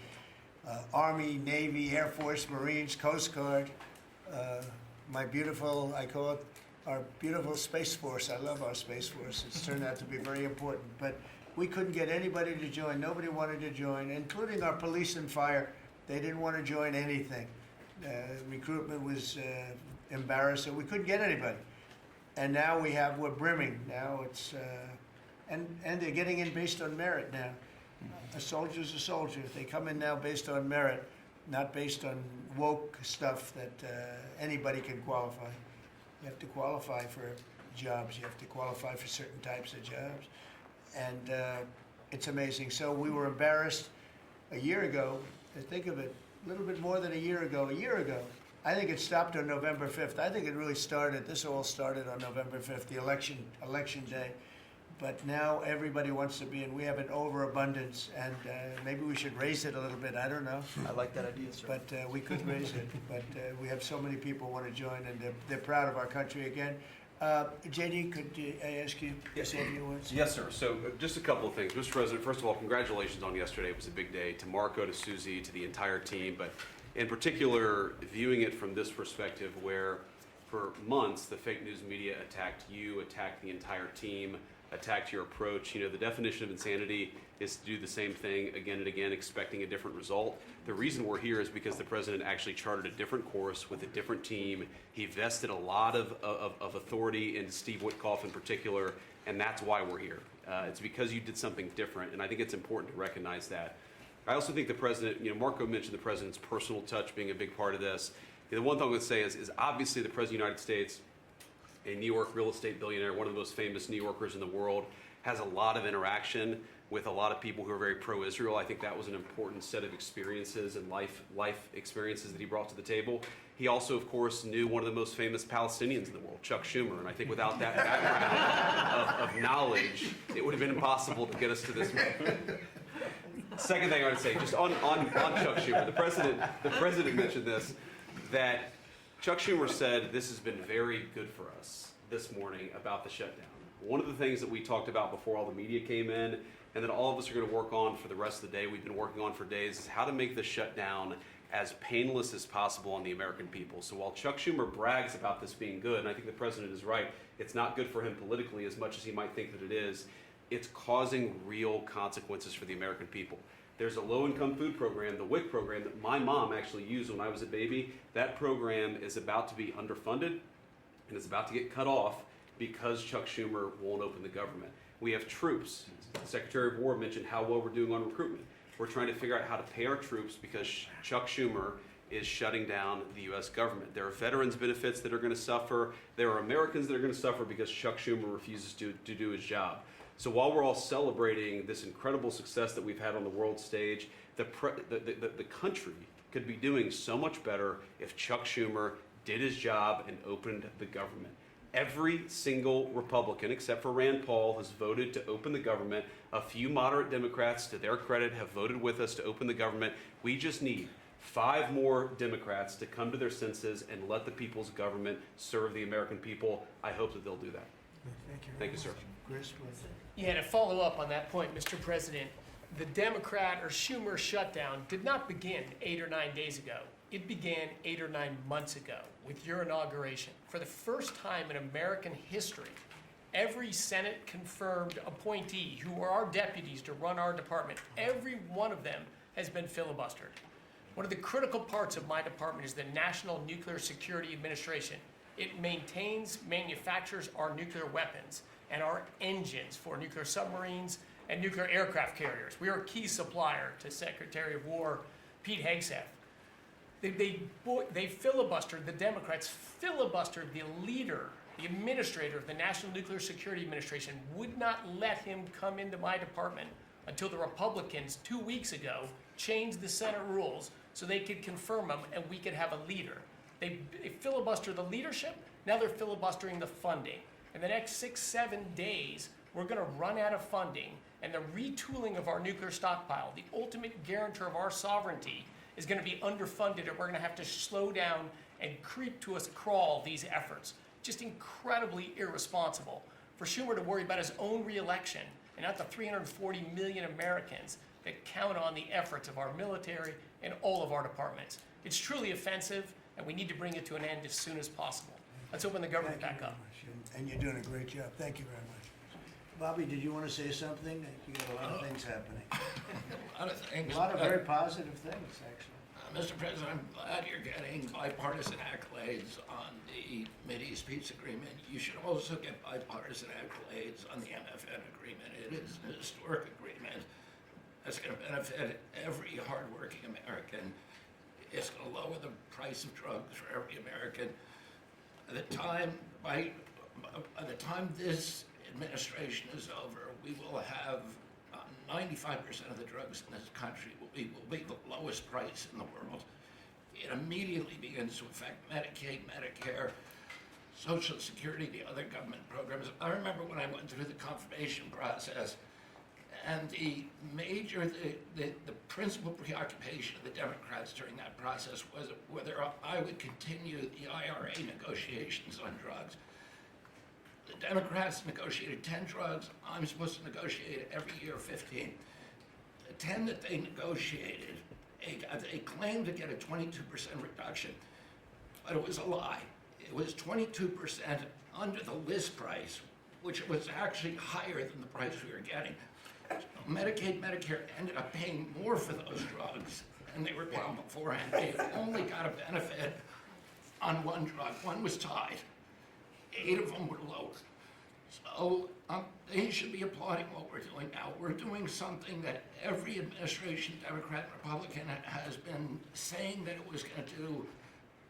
Army, Navy, Air Force, Marines, Coast Guard. My beautiful, I call it our beautiful Space Force. I love our Space Force. It's turned out to be very important. But we couldn't get anybody to join. Nobody wanted to join, including our police and fire. They didn't want to join anything. Recruitment was embarrassing. We couldn't get anybody. And now we're brimming. Now it's, and they're getting in based on merit now. A soldier's a soldier. They come in now based on merit, not based on woke stuff that anybody can qualify. You have to qualify for jobs. You have to qualify for certain types of jobs. And it's amazing. So we were embarrassed a year ago. Think of it, a little bit more than a year ago. I think it stopped on November 5th. I think it really started, this all started on November 5th, the election day. But now everybody wants to be, and we have an overabundance, and maybe we should raise it a little bit. I don't know. I like that idea, sir. But we could raise it. But we have so many people want to join, and they're proud of our country again. JD, could I ask you to say a few words? Yes, sir. So just a couple of things. Mr. President, first of all, congratulations on yesterday. It was a big day. To Marco, to Susie, to the entire team. But in particular, viewing it from this perspective where for months the fake news media attacked you, attacked the entire team, attacked your approach. You know, the definition of insanity is to do the same thing again and again, expecting a different result. The reason we're here is because the president actually charted a different course with a different team. He vested a lot of authority in Steve Witkoff in particular, and that's why we're here. It's because you did something different, and I think it's important to recognize that. I also think the president, you know, Marco mentioned the president's personal touch being a big part of this. You know, the one thing I would say is obviously the president of the United States, a New York real estate billionaire, one of the most famous New Yorkers in the world, has a lot of interaction with a lot of people who are very pro-Israel. I think that was an important set of experiences and life experiences that he brought to the table. He also, of course, knew one of the most famous Palestinians in the world, Chuck Schumer, and I think without that background of knowledge, it would have been impossible to get us to this moment. Second thing I would say, just on Chuck Schumer, the president mentioned this, that Chuck Schumer said this has been very good for us this morning about the shutdown. One of the things that we talked about before all the media came in, and that all of us are going to work on for the rest of the day, we've been working on for days, is how to make the shutdown as painless as possible on the American people. So while Chuck Schumer brags about this being good, and I think the president is right, it's not good for him politically as much as he might think that it is, it's causing real consequences for the American people. There's a low-income food program, the WIC program, that my mom actually used when I was a baby. That program is about to be underfunded, and it's about to get cut off because Chuck Schumer won't open the government. We have troops. The Secretary of War mentioned how well we're doing on recruitment. We're trying to figure out how to pay our troops because Chuck Schumer is shutting down the U.S. government. There are veterans benefits that are going to suffer. There are Americans that are going to suffer because Chuck Schumer refuses to do his job. So while we're all celebrating this incredible success that we've had on the world stage, the country could be doing so much better if Chuck Schumer did his job and opened the government. Every single Republican, except for Rand Paul, has voted to open the government. A few moderate Democrats, to their credit, have voted with us to open the government. We just need 5 more Democrats to come to their senses and let the people's government serve the American people. I hope that they'll do that. Thank you, sir. Chris, what? Yeah, to follow up on that point, Mr. President, the Democrat or Schumer shutdown did not begin 8 or 9 days ago. It began 8 or 9 months ago with your inauguration. For the first time in American history, every Senate confirmed appointee who are our deputies to run our department, every one of them has been filibustered. One of the critical parts of my department is the National Nuclear Security Administration. It maintains, manufactures our nuclear weapons and our engines for nuclear submarines and nuclear aircraft carriers. We are a key supplier to Secretary of War Pete Hegseth. They filibustered, the Democrats filibustered the leader, the administrator of the National Nuclear Security Administration, would not let him come into my department until the Republicans 2 weeks ago changed the Senate rules so they could confirm him and we could have a leader. They filibustered the leadership, now they're filibustering the funding. In the next 6-7 days, we're going to run out of funding, and the retooling of our nuclear stockpile, the ultimate guarantor of our sovereignty, is going to be underfunded, and we're going to have to slow down and creep to a crawl these efforts. Just incredibly irresponsible for Schumer to worry about his own reelection and not the 340 million Americans that count on the efforts of our military and all of our departments. It's truly offensive, and we need to bring it to an end as soon as possible. Let's open the government back up. And you're doing a great job. Thank you very much. Bobby, did you want to say something? You got a lot of things happening. A lot of things. A lot of very positive things, actually. Mr. President, I'm glad you're getting bipartisan accolades on the Mideast Peace Agreement. You should also get bipartisan accolades on the MFN agreement. It is an historic agreement that's going to benefit every hardworking American. It's going to lower the price of drugs for every American. By the time this administration is over, we will have 95% of the drugs in this country will be the lowest price in the world. It immediately begins to affect Medicaid, Medicare, Social Security, the other government programs. I remember when I went through the confirmation process, and the principal preoccupation of the Democrats during that process was whether I would continue the IRA negotiations on drugs. The Democrats negotiated 10 drugs. I'm supposed to negotiate every year 15. The 10 that they negotiated, they claimed to get a 22% reduction, but it was a lie. It was 22% under the list price, which was actually higher than the price we were getting. So Medicaid, Medicare ended up paying more for those drugs than they were paying beforehand. They only got a benefit on one drug. One was tied. 8 of them were lower. So they should be applauding what we're doing now. We're doing something that every administration, Democrat and Republican, has been saying that it was going to do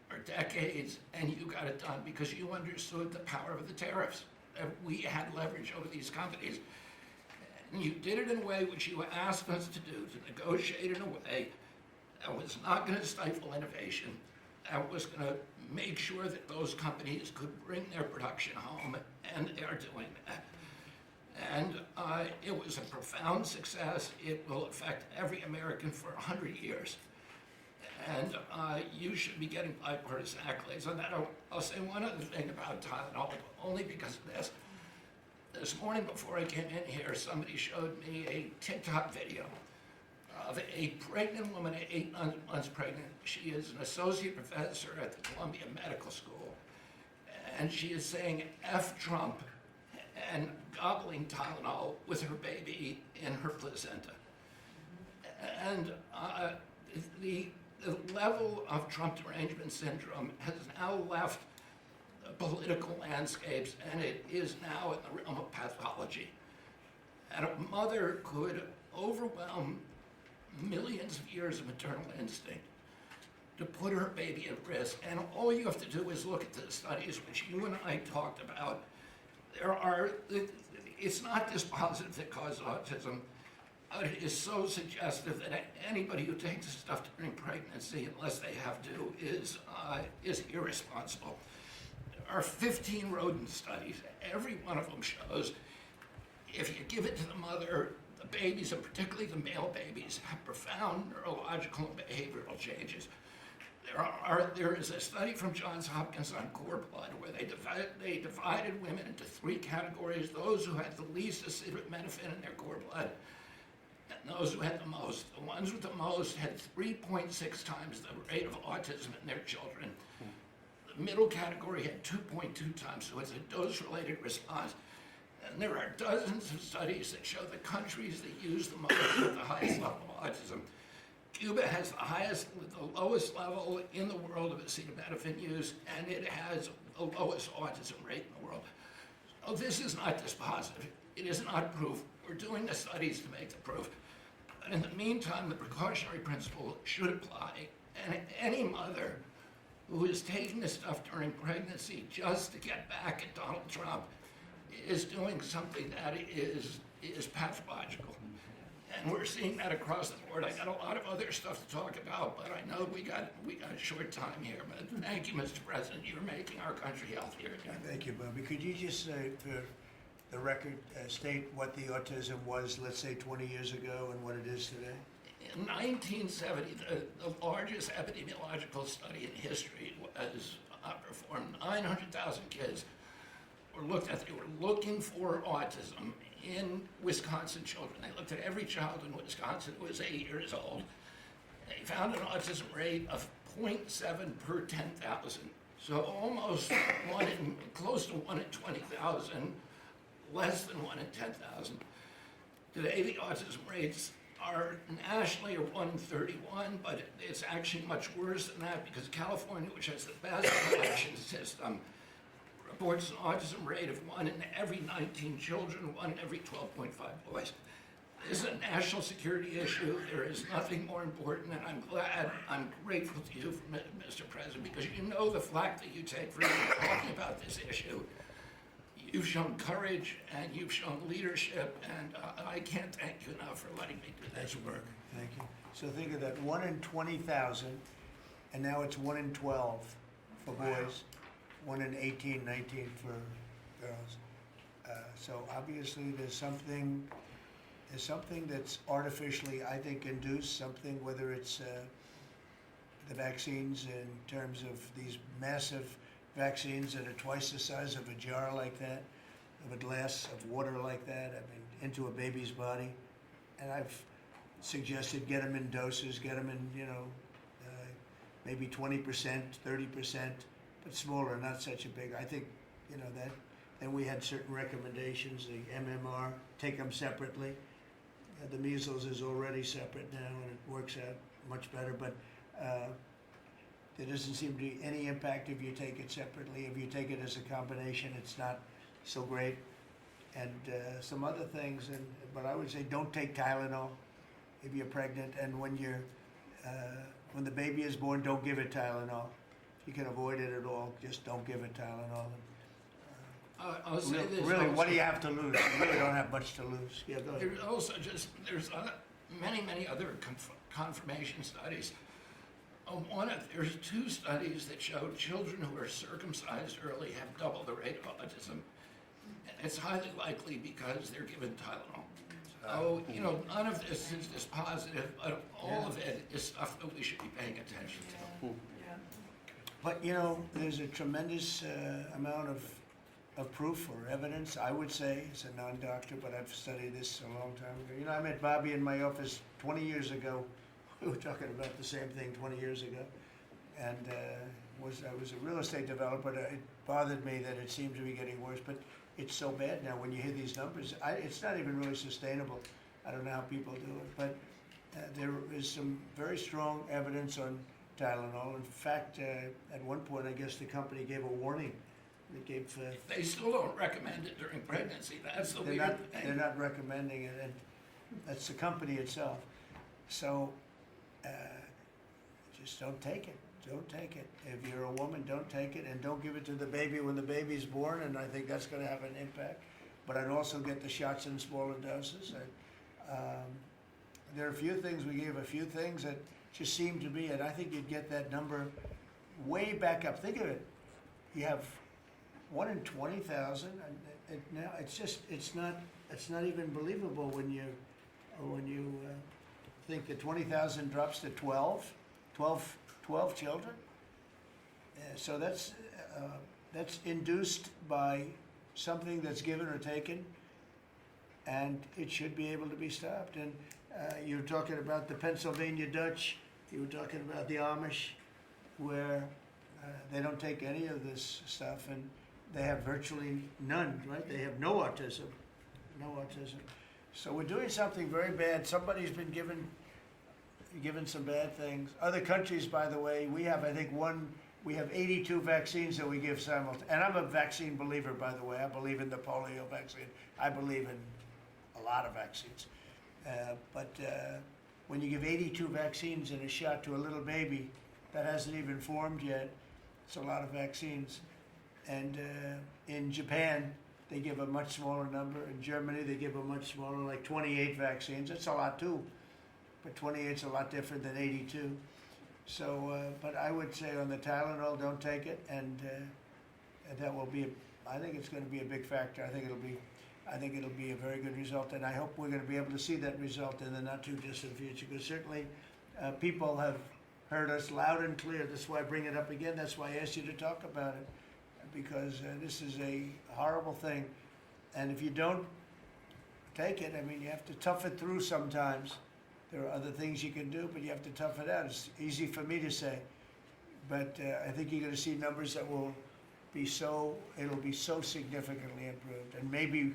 for decades, and you got it done because you understood the power of the tariffs. That we had leverage over these companies. And you did it in a way which you asked us to do, to negotiate in a way that was not going to stifle innovation, that was going to make sure that those companies could bring their production home, and they are doing that. And it was a profound success. It will affect every American for 100 years. And you should be getting bipartisan accolades on that. I'll say one other thing about Tylenol, only because of this. This morning before I came in here, somebody showed me a TikTok video of a pregnant woman at 8 months pregnant. She is an associate professor at the Columbia Medical School. And she is saying F Trump and gobbling Tylenol with her baby in her placenta. And the level of Trump derangement syndrome has now left the political landscapes, and it is now in the realm of pathology. And a mother could overwhelm millions of years of maternal instinct to put her baby at risk. And all you have to do is look at the studies which you and I talked about. It's not dispositive that causes autism. It is so suggestive that anybody who takes this stuff during pregnancy, unless they have to, is irresponsible. There are 15 rodent studies. Every one of them shows if you give it to the mother, the babies, and particularly the male babies, have profound neurological and behavioral changes. There is a study from Johns Hopkins on cord blood where they divided women into 3 categories: those who had the least acetaminophen in their cord blood, and those who had the most. The ones with the most had 3.6 times the rate of autism in their children. The middle category had 2.2 times, so it's a dose-related response. And there are dozens of studies that show the countries that use the most have the highest level of autism. Cuba has the lowest level in the world of acetaminophen use, and it has the lowest autism rate in the world. So this is not dispositive. It is not proof. We're doing the studies to make the proof. But in the meantime, the precautionary principle should apply. And any mother who is taking this stuff during pregnancy just to get back at Donald Trump is doing something that is pathological. And we're seeing that across the board. I got a lot of other stuff to talk about, but I know we got a short time here. But thank you, Mr. President. You're making our country healthier again. Thank you, Bobby. Could you just say, for the record, state what the autism was, let's say, 20 years ago and what it is today? In 1970, the largest epidemiological study in history was performed. 900,000 kids were looked at. They were looking for autism in Wisconsin children. They looked at every child in Wisconsin who was 8 years old. They found an autism rate of 0.7 per 10,000. So almost close to 1 in 20,000, less than 1 in 10,000. Today, the autism rates are nationally 1 in 31, but it's actually much worse than that because California, which has the best collection system, reports an autism rate of 1 in every 19 children, 1 in every 12.5 boys. This is a national security issue. There is nothing more important, and I'm grateful to you, Mr. President, because you know the flack that you take for talking about this issue. You've shown courage and you've shown leadership, and I can't thank you enough for letting me do this work. Thank you. So think of that, 1 in 20,000, and now it's 1 in 12 for boys, 1 in 18, 19 for girls. So obviously there's something that's artificially, I think, induced, something, whether it's the vaccines in terms of these massive vaccines that are twice the size of a jar like that, of a glass of water like that, I mean, into a baby's body. And I've suggested get them in doses, get them in, maybe 20%, 30%, but smaller, not such a big. I think, Then we had certain recommendations, the MMR, take them separately. The measles is already separate now, and it works out much better, but there doesn't seem to be any impact if you take it separately. If you take it as a combination, it's not so great. And some other things, but I would say don't take Tylenol if you're pregnant, and when the baby is born, don't give it Tylenol. If you can avoid it at all, just don't give it Tylenol. I'll say this. Really, also. what do you have to lose? You really don't have much to lose. Yeah, go ahead. There's many other confirmation studies. There's 2 studies that show children who are circumcised early have double the rate of autism. And it's highly likely because they're given Tylenol. So, none of this is positive, but all of it is stuff that we should be paying attention to. But, there's a tremendous amount of proof or evidence, I would say, as a non-doctor, but I've studied this a long time ago. I met Bobby in my office 20 years ago. We were talking about the same thing 20 years ago. And I was a real estate developer. It bothered me that it seemed to be getting worse, but it's so bad now when you hear these numbers. It's not even really sustainable. I don't know how people do it, but there is some very strong evidence on Tylenol. In fact, at one point, I guess the company gave a warning. They still don't recommend it during pregnancy. That's the weird thing. They're not recommending it, and that's the company itself. So just don't take it. Don't take it. If you're a woman, don't take it, and don't give it to the baby when the baby's born, and I think that's going to have an impact. But I'd also get the shots in smaller doses. There are a few things, we gave a few things that just seem to be, and I think you'd get that number way back up. Think of it. You have 1 in 20,000, and now it's not even believable when you think that 20,000 drops to 12 children. So that's induced by something that's given or taken, and it should be able to be stopped. And you're talking about the Pennsylvania Dutch, you were talking about the Amish, where they don't take any of this stuff, and they have virtually none, right? They have no autism. So we're doing something very bad. Somebody's been given some bad things. Other countries, by the way, we have, I think, we have 82 vaccines that we give simultaneously. And I'm a vaccine believer, by the way. I believe in the polio vaccine. I believe in a lot of vaccines. But when you give 82 vaccines in a shot to a little baby that hasn't even formed yet, it's a lot of vaccines. And in Japan, they give a much smaller number. In Germany, they give a much smaller, like 28 vaccines. That's a lot too, but 28's a lot different than 82. So, but I would say on the Tylenol, don't take it, and that will be. I think it's going to be a big factor. I think it'll be a very good result, and I hope we're going to be able to see that result in the not too distant future. Because certainly, people have heard us loud and clear. That's why I bring it up again. That's why I asked you to talk about it. Because this is a horrible thing, and if you don't take it, I mean, you have to tough it through sometimes. There are other things you can do, but you have to tough it out. It's easy for me to say, but I think you're going to see numbers that will be it'll be so significantly improved, and maybe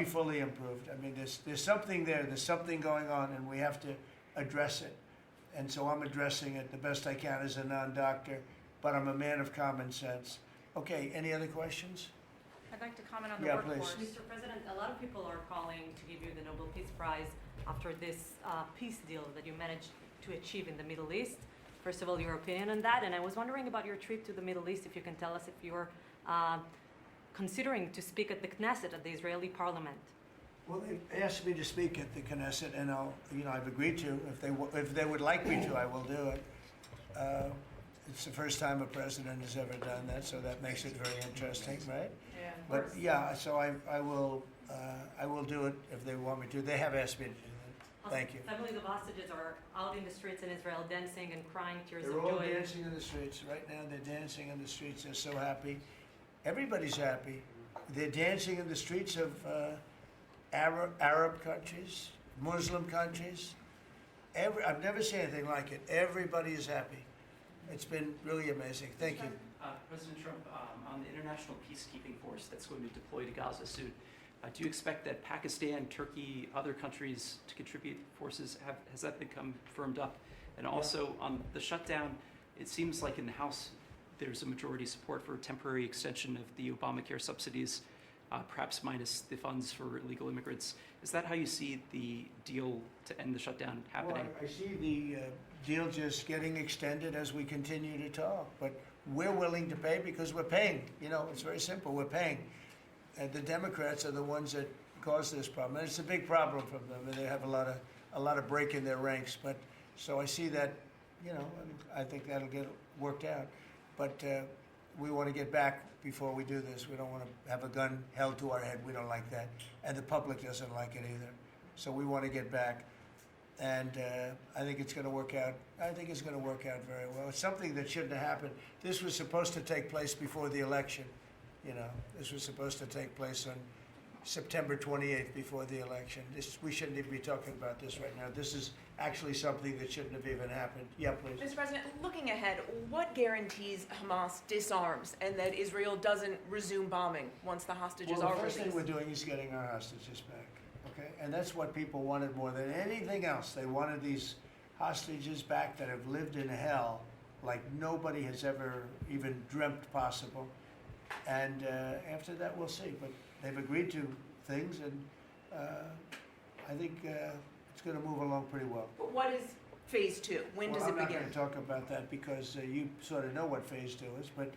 fully improved. I mean, there's something there, there's something going on, and we have to address it. And so I'm addressing it the best I can as a non-doctor, but I'm a man of common sense. Okay, any other questions? I'd like to comment on the Yeah, workforce. please. Mr. President, a lot of people are calling to give you the Nobel Peace Prize after this peace deal that you managed to achieve in the Middle East. First of all, your opinion on that, and I was wondering about your trip to the Middle East, if you can tell us if you're considering to speak at the Knesset, at the Israeli Parliament. Well, they asked me to speak at the Knesset, and I've agreed to. If they would like me to, I will do it. It's the first time a president has ever done that, so that makes it very interesting, right? Yeah. But yeah, so I will do it if they want me to. They have asked me to do that. Thank you. Families of hostages are out in the streets in Israel dancing and crying tears They're of all joy. dancing in the streets right now. They're dancing in the streets. They're so happy. Everybody's happy. They're dancing in the streets of Arab countries, Muslim countries. I've never seen anything like it. Everybody is happy. It's been really amazing. Thank you. President Trump, on the international peacekeeping force that's going to deploy to Gaza soon, do you expect that Pakistan, Turkey, other countries to contribute forces? Has that become firmed up? And also on the shutdown, it seems like in the House there's a majority support for a temporary extension of the Obamacare subsidies, perhaps minus the funds for illegal immigrants. Is that how you see the deal to end the shutdown happening? Well, I see the deal just getting extended as we continue to talk, but we're willing to pay because we're paying. You know, it's very simple, we're paying. And the Democrats are the ones that cause this problem, and it's a big problem for them, and they have a lot of break in their ranks. But so I see that, you know, I think that'll get worked out. But we want to get back before we do this. We don't want to have a gun held to our head. We don't like that, and the public doesn't like it either. So we want to get back, and I think it's going to work out. I think it's going to work out very well. It's something that shouldn't have happened. This was supposed to take place before the election. You know, this was supposed to take place on September 28th before the election. We shouldn't even be talking about this right now. This is actually something that shouldn't have even happened. Yeah, please. Mr. President, looking ahead, what guarantees Hamas disarms and that Israel doesn't resume bombing once the hostages Well, are the first released? thing we're doing is getting our hostages back, okay? And that's what people wanted more than anything else. They wanted these hostages back that have lived in hell like nobody has ever even dreamt possible. And after that, we'll see. But they've agreed to things, and I think it's going to move along pretty well. But what is phase two? When does it I'm not begin? going to talk about that because you sort of know what phase two is, but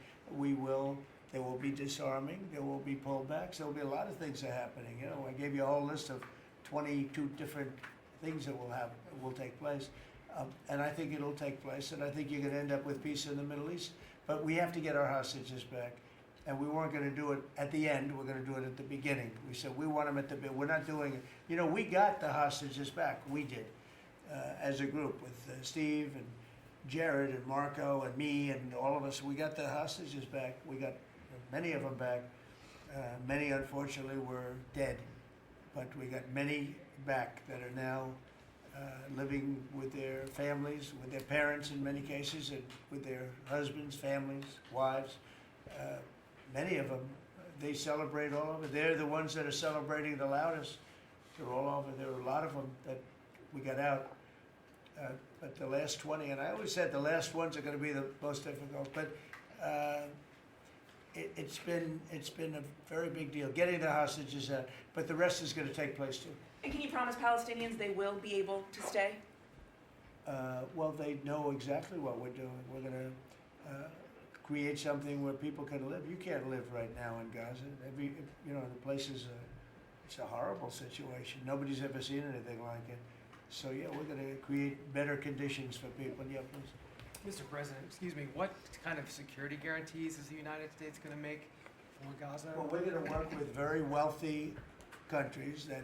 there will be disarming, there will be pullbacks, there will be a lot of things that are happening. You know, I gave you a whole list of 22 different things that will take place. And I think it'll take place, and I think you're going to end up with peace in the Middle East. But we have to get our hostages back. And we weren't going to do it at the end. We're going to do it at the beginning. We said we want them at the beginning. We're not doing it. You know, we got the hostages back. We did, as a group with Steve and Jared and Marco and me and all of us. We got the hostages back. We got many of them back. Many, unfortunately, were dead. But we got many back that are now living with their families, with their parents in many cases, and with their husbands, families, wives. Many of them, they celebrate all over. They're the ones that are celebrating the loudest. They're all over. There are a lot of them that we got out. But the last 20, and I always said the last ones are going to be the most difficult. But it's been a very big deal getting the hostages out. But the rest is going to take place too. And can you promise Palestinians they will be able to stay? Well, they know exactly what we're doing. We're going to create something where people can live. You can't live right now in Gaza. The place is it's a horrible situation. Nobody's ever seen anything like it. So yeah, we're going to create better conditions for people. Yeah, please. Mr. President, excuse me, what kind of security guarantees is the United States going to make for Gaza? Well, we're going to work with very wealthy countries that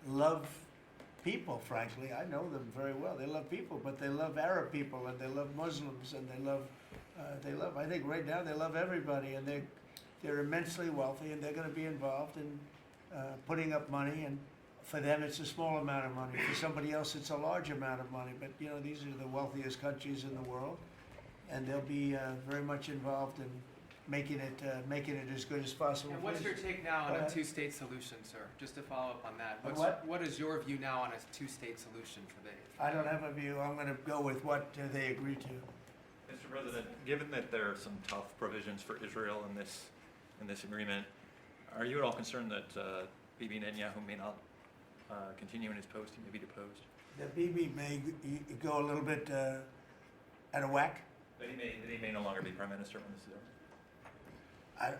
love people, frankly. I know them very well. They love people, but they love Arab people, and they love Muslims, and they love, I think right now they love everybody, and they're immensely wealthy, and they're going to be involved in putting up money, and for them it's a small amount of money. For somebody else it's a large amount of money, but you know, these are the wealthiest countries in the world, and they'll be very much involved in making it as good as possible. And what's your take now on a two-state solution, sir? Just to follow up on that. What is your view now on a two-state solution for the... I don't have a view. I'm going to go with what they agree to. Mr. President, given that there are some tough provisions for Israel in this agreement, are you at all concerned that Bibi Netanyahu may not continue in his post? He may be deposed. That Bibi may go a little bit out of whack. That he may no longer be prime minister when this is over.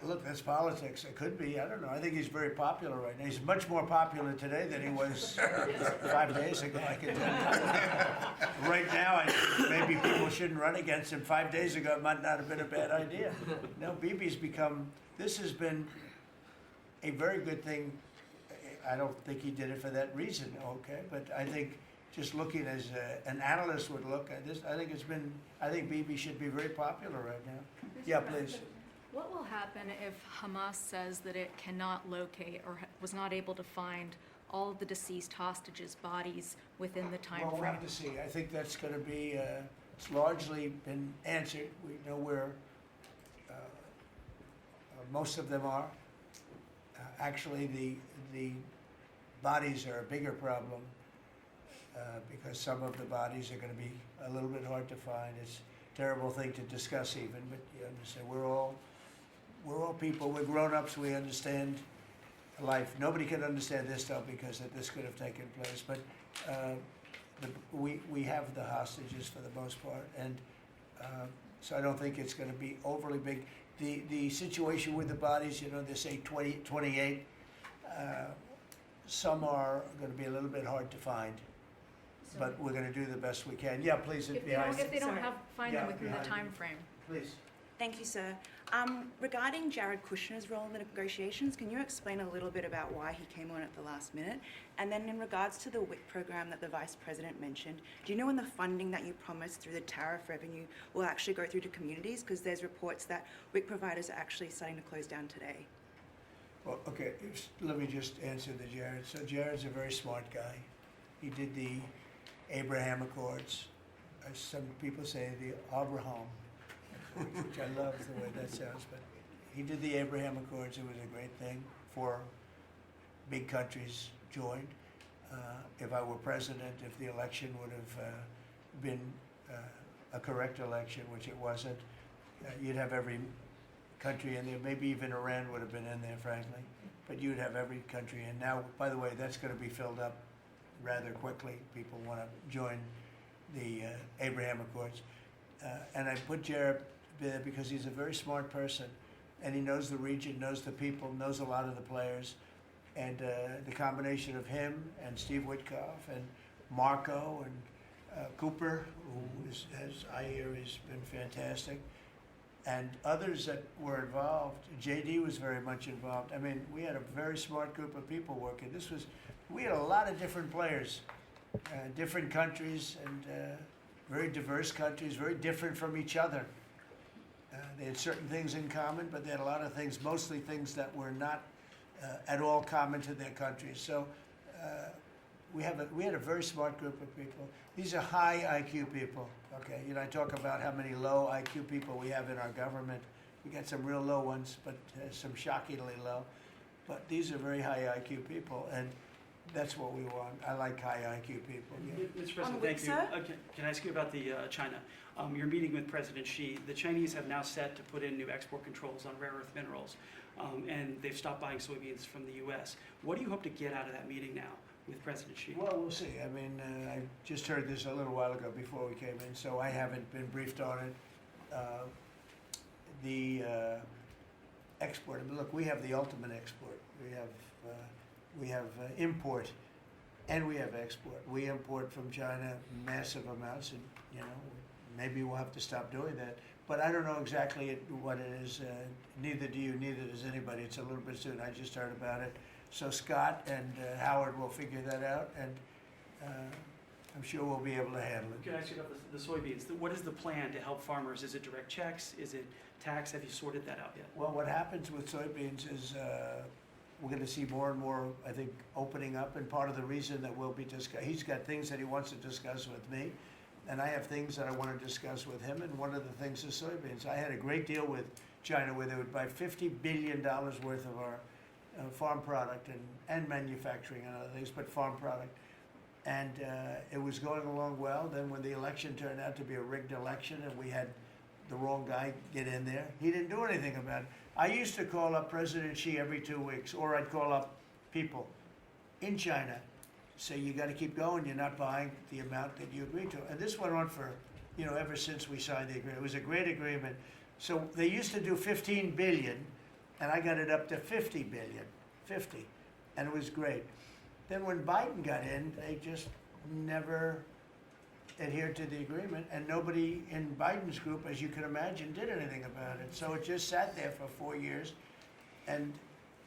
Look, that's politics. It could be. I don't know. I think he's very popular right now. He's much more popular today than he was 5 days ago. I can tell you. Right now, maybe people shouldn't run against him. 5 days ago, it might not have been a bad idea. No, Bibi's become. This has been a very good thing. I don't think he did it for that reason, okay? But I think just looking as an analyst would look at this, I think Bibi should be very popular right now. Yeah, please. What will happen if Hamas says that it cannot locate or was not able to find all of the deceased hostages' bodies within the time Well, we'll frame? have to see. I think that's going to be, it's largely been answered. We know where Most of them are. Actually, the bodies are a bigger problem because some of the bodies are going to be a little bit hard to find. It's a terrible thing to discuss even, but you understand, we're all people, we're grown-ups, we understand life. Nobody can understand this stuff because this could have taken place, but we have the hostages for the most part, and so I don't think it's going to be overly big. The situation with the bodies, they say 28. Some are going to be a little bit hard to find, but we're going to do the best we can. Yeah, please. If they don't find them within the time frame. Please. Thank you, sir. Regarding Jared Kushner's role in the negotiations, can you explain a little bit about why he came on at the last minute? And then in regards to the WIC program that the Vice President mentioned, do you know when the funding that you promised through the tariff revenue will actually go through to communities? Because there's reports that WIC providers are actually starting to close down today. Well, okay, let me just answer the Jared. So Jared's a very smart guy. He did the Abraham Accords. Some people say the Abraham, which I love the way that sounds, but he did the Abraham Accords. It was a great thing. 4 big countries joined. If I were president, if the election would have been a correct election, which it wasn't, you'd have every country in there. Maybe even Iran would have been in there, frankly. But you'd have every country in. Now, by the way, that's going to be filled up rather quickly. People want to join the Abraham Accords. And I put Jared there because he's a very smart person, and he knows the region, knows the people, knows a lot of the players. And the combination of him and Steve Witkoff and Marco and Cooper, who is, as I hear, has been fantastic, and others that were involved. JD was very much involved. I mean, we had a very smart group of people working. We had a lot of different players, different countries, and very diverse countries, very different from each other. They had certain things in common, but they had a lot of things, mostly things that were not at all common to their countries. So we had a very smart group of people. These are high IQ people. Okay, I talk about how many low IQ people we have in our government. We got some real low ones, but some shockingly low. But these are very high IQ people, and that's what we want. I like high IQ people. Yeah. Mr. President, thank you. Can I ask you about the China? You're meeting with President Xi. The Chinese have now set to put in new export controls on rare earth minerals, and they've stopped buying soybeans from the U.S. What do you hope to get out of that meeting now with President Xi? Well, we'll see. I mean, I just heard this a little while ago before we came in, so I haven't been briefed on it. The export. I mean, look, we have the ultimate export. We have import, and we have export. We import from China massive amounts, and maybe we'll have to stop doing that. But I don't know exactly what it is. Neither do you. Neither does anybody. It's a little bit soon. I just heard about it. So Scott and Howard will figure that out, and I'm sure we'll be able to handle it. Can I ask you about the soybeans? What is the plan to help farmers? Is it direct checks? Is it tax? Have you sorted that out yet? Well, what happens with soybeans is we're going to see more and more, I think, opening up, and part of the reason that we'll be discussing, he's got things that he wants to discuss with me, and I have things that I want to discuss with him, and one of the things is soybeans. I had a great deal with China where they would buy $50 billion worth of our farm product and manufacturing and other things, but farm product. And it was going along well. Then when the election turned out to be a rigged election and we had the wrong guy get in there, he didn't do anything about it. I used to call up President Xi every 2 weeks, or I'd call up people in China, say, you got to keep going, you're not buying the amount that you agreed to. And this went on for, ever since we signed the agreement. It was a great agreement. So they used to do 15 billion, and I got it up to 50 billion, 50, and it was great. Then when Biden got in, they just never adhered to the agreement, and nobody in Biden's group, as you can imagine, did anything about it. So it just sat there for 4 years, and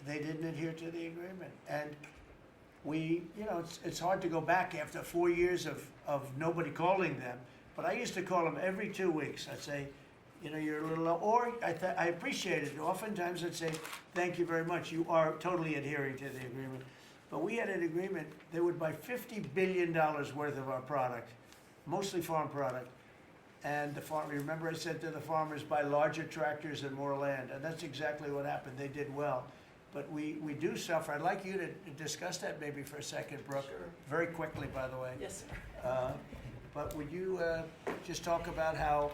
they didn't adhere to the agreement. And we, it's hard to go back after 4 years of nobody calling them, but I used to call them every 2 weeks. I'd say, you're a little low, or I appreciate it. Oftentimes I'd say, thank you very much. You are totally adhering to the agreement. But we had an agreement, they would buy $50 billion worth of our product, mostly farm product, And the farm, remember I said to the farmers, buy larger tractors and more land, and that's exactly what happened. They did well. But we do suffer. I'd like you to discuss that maybe for a second, Brooke. Sure. Very quickly, by the way. Yes, sir. But would you just talk about how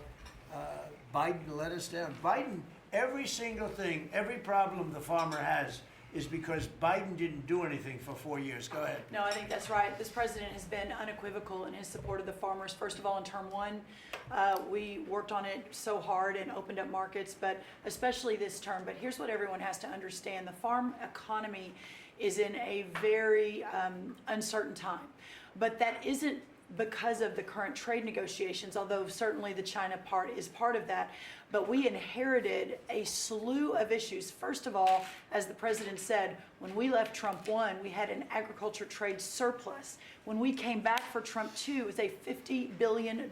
Biden let us down? Biden, every single thing, every problem the farmer has is because Biden didn't do anything for 4 years. Go ahead. No, I think that's right. This president has been unequivocal in his support of the farmers. First of all, in term one, we worked on it so hard and opened up markets, but especially this term. But here's what everyone has to understand. The farm economy is in a very uncertain time. But that isn't because of the current trade negotiations, although certainly the China part is part of that. But we inherited a slew of issues. First of all, as the president said, when we left Trump 1, we had an agriculture trade surplus. When we came back for Trump 2, it was a $50 billion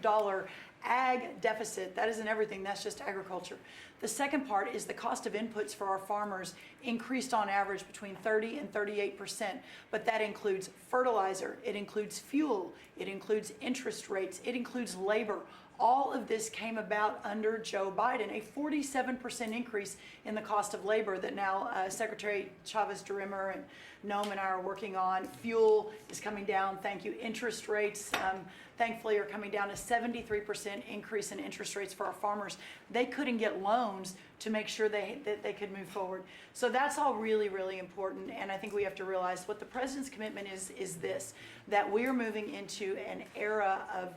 ag deficit. That isn't everything, that's just agriculture. The second part is the cost of inputs for our farmers increased on average between 30 and 38%, but that includes fertilizer, it includes fuel, it includes interest rates, it includes labor. All of this came about under Joe Biden, a 47% increase in the cost of labor that now Secretary Chavez-DeRimmer and Noam and I are working on. Fuel is coming down, thank you. Interest rates, thankfully, are coming down. A 73% increase in interest rates for our farmers. They couldn't get loans to make sure that they could move forward. So that's all really, really important. And I think we have to realize what the president's commitment is this, that we're moving into an era of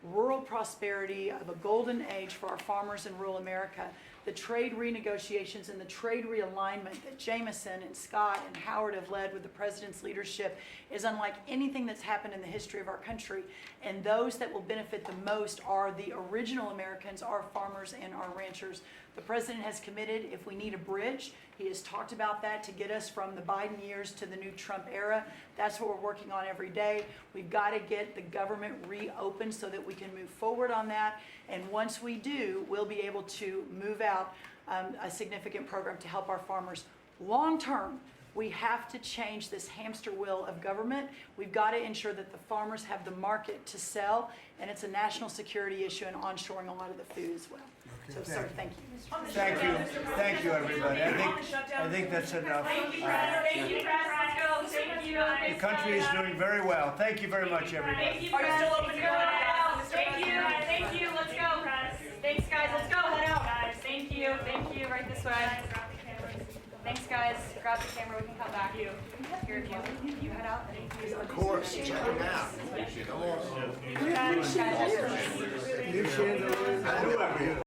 rural prosperity, of a golden age for our farmers in rural America. The trade renegotiations and the trade realignment that Jameson and Scott and Howard have led with the president's leadership is unlike anything that's happened in the history of our country. And those that will benefit the most are the original Americans, our farmers and our ranchers. The president has committed, if we need a bridge, he has talked about that to get us from the Biden years to the new Trump era. That's what we're working on every day. We've got to get the government reopened so that we can move forward on that. And once we do, we'll be able to move out a significant program to help our farmers. Long term, we have to change this hamster wheel of government. We've got to ensure that the farmers have the market to sell, and it's a national security issue and onshoring a lot of the food as well. So, sir, thank you. Thank you, everybody. I think that's enough. Thank you, press. Thank you, press. Let's go. Thank you. The country is doing very well. Thank you very much, everybody. Thank you, press. Still open to go out. Thank you. Thank you. Let's go, press. Thanks, guys. Let's go. Head out, guys. Thank you. Thank you. Right this way. Thanks, guys. Grab the camera. We can come back. Here, you head out. Of course. Check them out. Come on. Guys. You should.